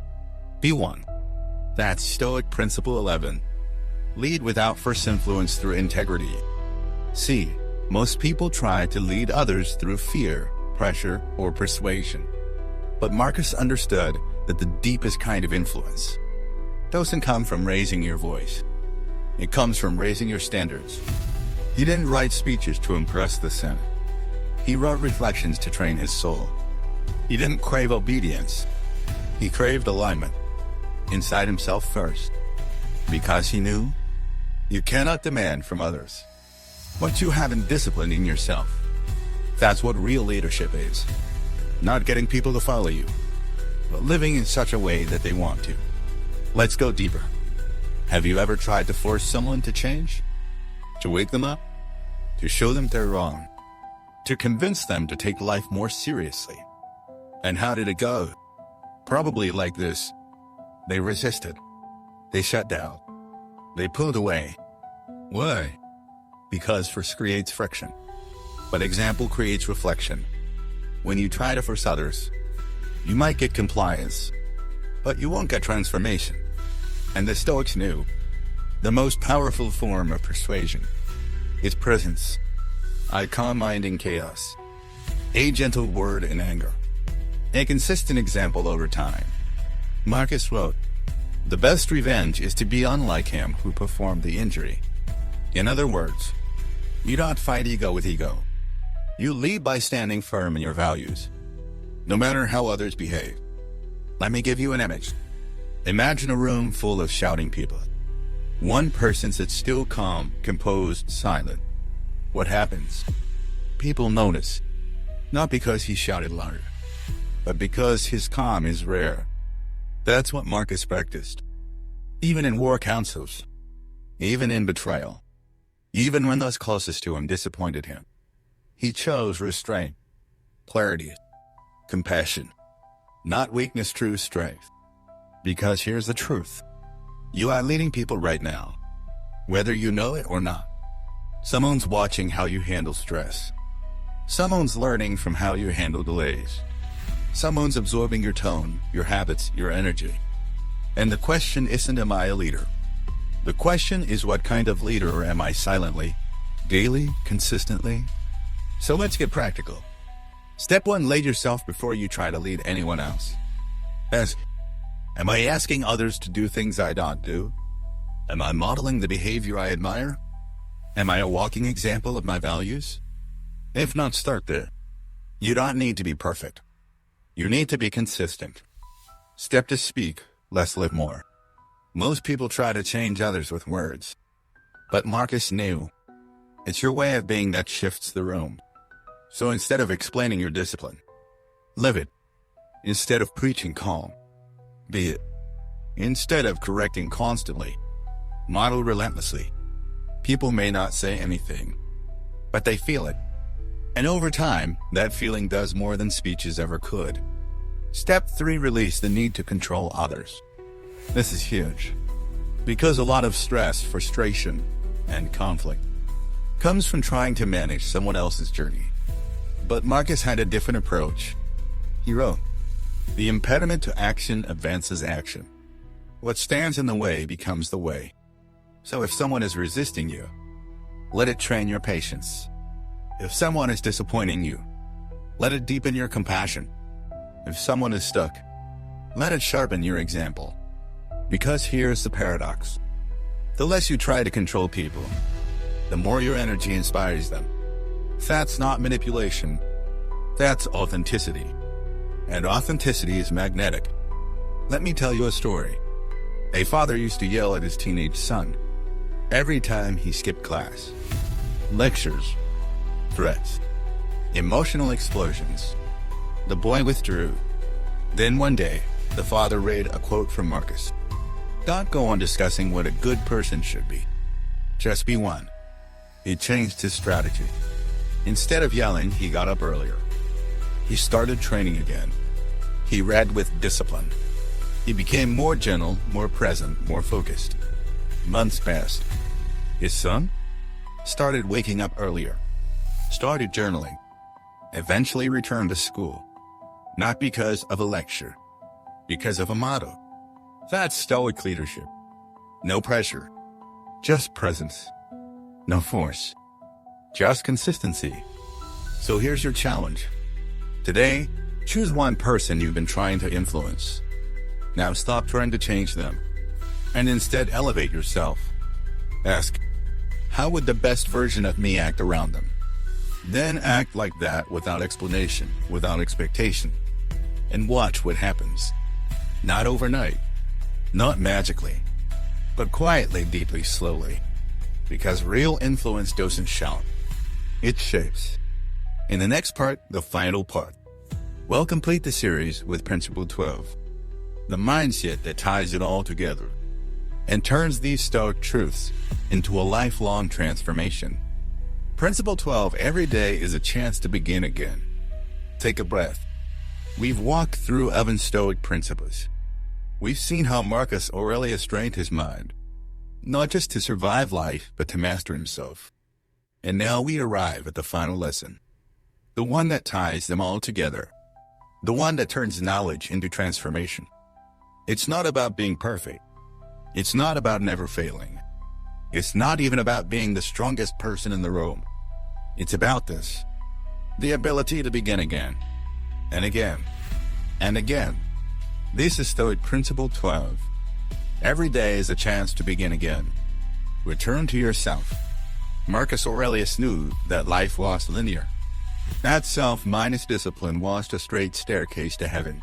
Be one." That's Stoic Principle 11. Lead without first influence through integrity. See, most people try to lead others through fear, pressure, or persuasion. But Marcus understood that the deepest kind of influence doesn't come from raising your voice. It comes from raising your standards. He didn't write speeches to impress the Senate. He wrote reflections to train his soul. He didn't crave obedience. He craved alignment inside himself first, because he knew you cannot demand from others what you haven't disciplined in yourself. That's what real leadership is. Not getting people to follow you, but living in such a way that they want to. Let's go deeper. Have you ever tried to force someone to change? To wake them up? To show them they're wrong? To convince them to take life more seriously? And how did it go? Probably like this. They resisted. They shut down. They pulled away. Why? Because force creates friction. But example creates reflection. When you try to force others, you might get compliance, but you won't get transformation. And the Stoics knew the most powerful form of persuasion is presence. A calm mind in chaos. A gentle word in anger. A consistent example over time. Marcus wrote, "The best revenge is to be unlike him who performed the injury." In other words, you don't fight ego with ego. You lead by standing firm in your values, no matter how others behave. Let me give you an image. Imagine a room full of shouting people. One person sits still, calm, composed, silent. What happens? People notice, not because he shouted louder, but because his calm is rare. That's what Marcus practiced. Even in war councils, even in betrayal, even when those closest to him disappointed him, he chose restraint, clarity, compassion, not weakness, true strength. Because here's the truth. You are leading people right now, whether you know it or not. Someone's watching how you handle stress. Someone's learning from how you handle delays. Someone's absorbing your tone, your habits, your energy. And the question isn't, am I a leader? The question is, what kind of leader am I silently, daily, consistently? So let's get practical. Step 1, lead yourself before you try to lead anyone else. Ask, am I asking others to do things I don't do? Am I modeling the behavior I admire? Am I a walking example of my values? If not, start there. You don't need to be perfect. You need to be consistent. Step to speak, less live more. Most people try to change others with words. But Marcus knew it's your way of being that shifts the room. So instead of explaining your discipline, live it. Instead of preaching calm, be it. Instead of correcting constantly, model relentlessly. People may not say anything, but they feel it. And over time, that feeling does more than speeches ever could. Step 3, release the need to control others. This is huge, because a lot of stress, frustration, and conflict comes from trying to manage someone else's journey. But Marcus had a different approach. He wrote, "The impediment to action advances action. What stands in the way becomes the way." So if someone is resisting you, let it train your patience. If someone is disappointing you, let it deepen your compassion. If someone is stuck, let it sharpen your example. Because here's the paradox. The less you try to control people, the more your energy inspires them. That's not manipulation. That's authenticity. And authenticity is magnetic. Let me tell you a story. A father used to yell at his teenage son every time he skipped class. Lectures, threats, emotional explosions. The boy withdrew. Then one day, the father read a quote from Marcus. "Don't go on discussing what a good person should be. Just be one." He changed his strategy. Instead of yelling, he got up earlier. He started training again. He read with discipline. He became more gentle, more present, more focused. Months passed. His son started waking up earlier, started journaling, eventually returned to school. Not because of a lecture, because of a motto. That's Stoic leadership. No pressure, just presence. No force, just consistency. So here's your challenge. Today, choose one person you've been trying to influence. Now stop trying to change them, and instead elevate yourself. Ask, how would the best version of me act around them? Then act like that without explanation, without expectation. And watch what happens. Not overnight, not magically, but quietly, deeply, slowly. Because real influence doesn't shout, it shapes. In the next part, the final part, we'll complete the series with Principle 12, the mindset that ties it all together and turns these Stoic truths into a lifelong transformation. Principle 12, every day is a chance to begin again. Take a breath. We've walked through 11 Stoic principles. We've seen how Marcus Aurelius trained his mind, not just to survive life, but to master himself. And now we arrive at the final lesson, the one that ties them all together, the one that turns knowledge into transformation. It's not about being perfect. It's not about never failing. It's not even about being the strongest person in the room. It's about this, the ability to begin again, and again, and again. This is Stoic Principle 12. Every day is a chance to begin again. Return to yourself. Marcus Aurelius knew that life was linear. That self minus discipline was a straight staircase to heaven.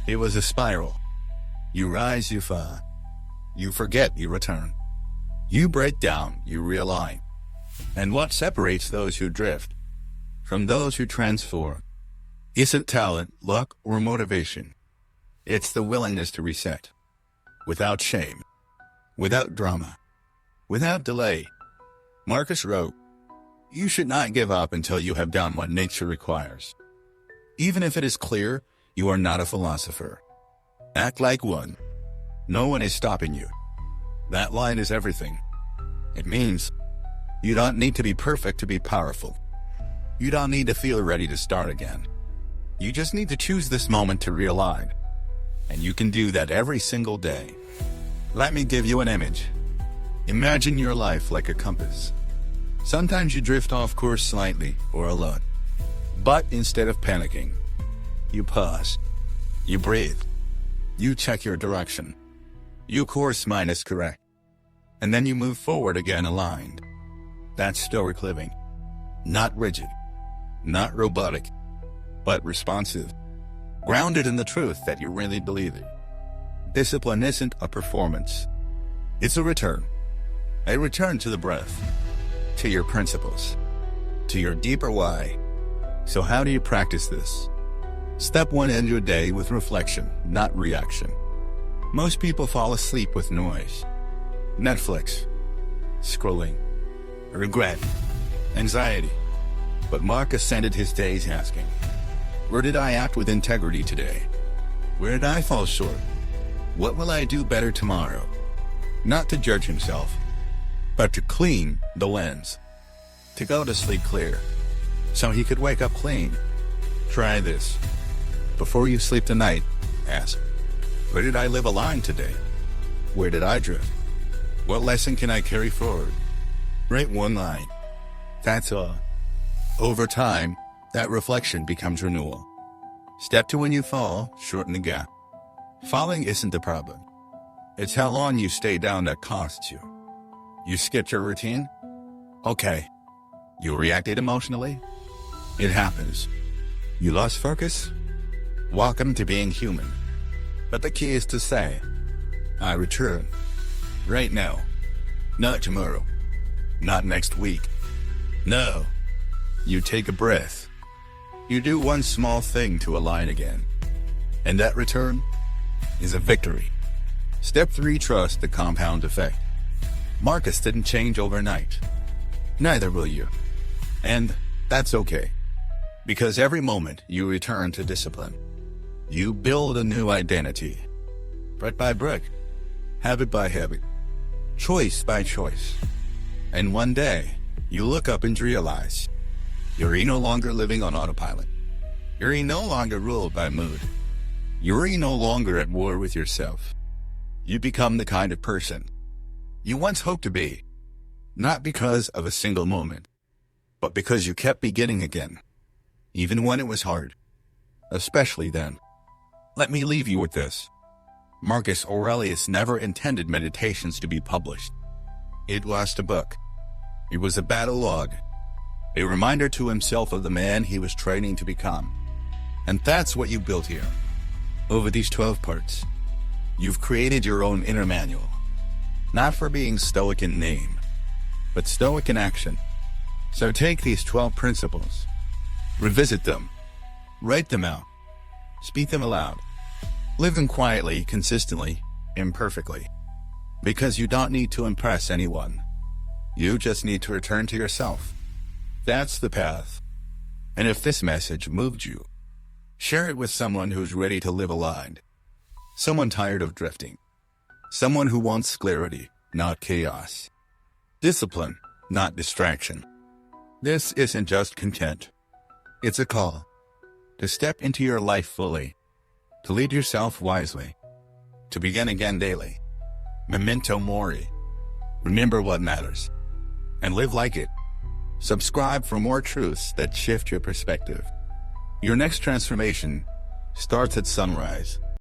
It was a spiral. You rise, you fall. You forget, you return. You break down, you realign. And what separates those who drift from those who transform isn't talent, luck, or motivation. It's the willingness to reset. Without shame. Without drama. Without delay. Marcus wrote, "You should not give up until you have done what nature requires. Even if it is clear you are not a philosopher. Act like one. No one is stopping you." That line is everything. It means you don't need to be perfect to be powerful. You don't need to feel ready to start again. You just need to choose this moment to realign. And you can do that every single day. Let me give you an image. Imagine your life like a compass. Sometimes you drift off course slightly or a lot. But instead of panicking, you pause. You breathe. You check your direction. You course minus correct. And then you move forward again aligned. That's Stoic living. Not rigid. Not robotic. But responsive. Grounded in the truth that you really believe in. Discipline isn't a performance. It's a return. A return to the breath. To your principles. To your deeper why. So how do you practice this? Step 1, end your day with reflection, not reaction. Most people fall asleep with noise. Netflix. Scrolling. Regret. Anxiety. But Marcus ended his days asking, where did I act with integrity today? Where did I fall short? What will I do better tomorrow? Not to judge himself, but to clean the lens. To go to sleep clear, so he could wake up clean. Try this. Before you sleep tonight, ask, where did I live aligned today? Where did I drift? What lesson can I carry forward? Write one line. That's all. Over time, that reflection becomes renewal. Step 2, when you fall, shorten the gap. Falling isn't the problem. It's how long you stay down that costs you. You skipped your routine? Okay. You reacted emotionally? It happens. You lost focus? Welcome to being human. But the key is to say, I return. Right now. Not tomorrow. Not next week. No. You take a breath. You do one small thing to align again. And that return is a victory. Step 3, trust the compound effect. Marcus didn't change overnight. Neither will you. And That's okay. Because every moment you return to discipline, you build a new identity. Brick by brick, habit by habit, choice by choice. And one day, you look up and realize you're no longer living on autopilot. You're no longer ruled by mood. You're no longer at war with yourself. You become the kind of person you once hoped to be, not because of a single moment, but because you kept beginning again, even when it was hard, especially then. Let me leave you with this. Marcus Aurelius never intended Meditations to be published. It was a book. It was a battle log, a reminder to himself of the man he was training to become. And that's what you built here. Over these 12 parts, you've created your own inner manual, not for being stoic in name, but stoic in action. So take these 12 principles, revisit them, write them out, speak them aloud, live them quietly, consistently, imperfectly, because you don't need to impress anyone. You just need to return to yourself. That's the path. And if this message moved you, share it with someone who's ready to live aligned. Someone tired of drifting. Someone who wants clarity, not chaos. Discipline, not distraction. This isn't just content. It's a call to step into your life fully, to lead yourself wisely, to begin again daily. Memento mori. Remember what matters, and live like it. Subscribe for more truths that shift your perspective. Your next transformation starts at sunrise.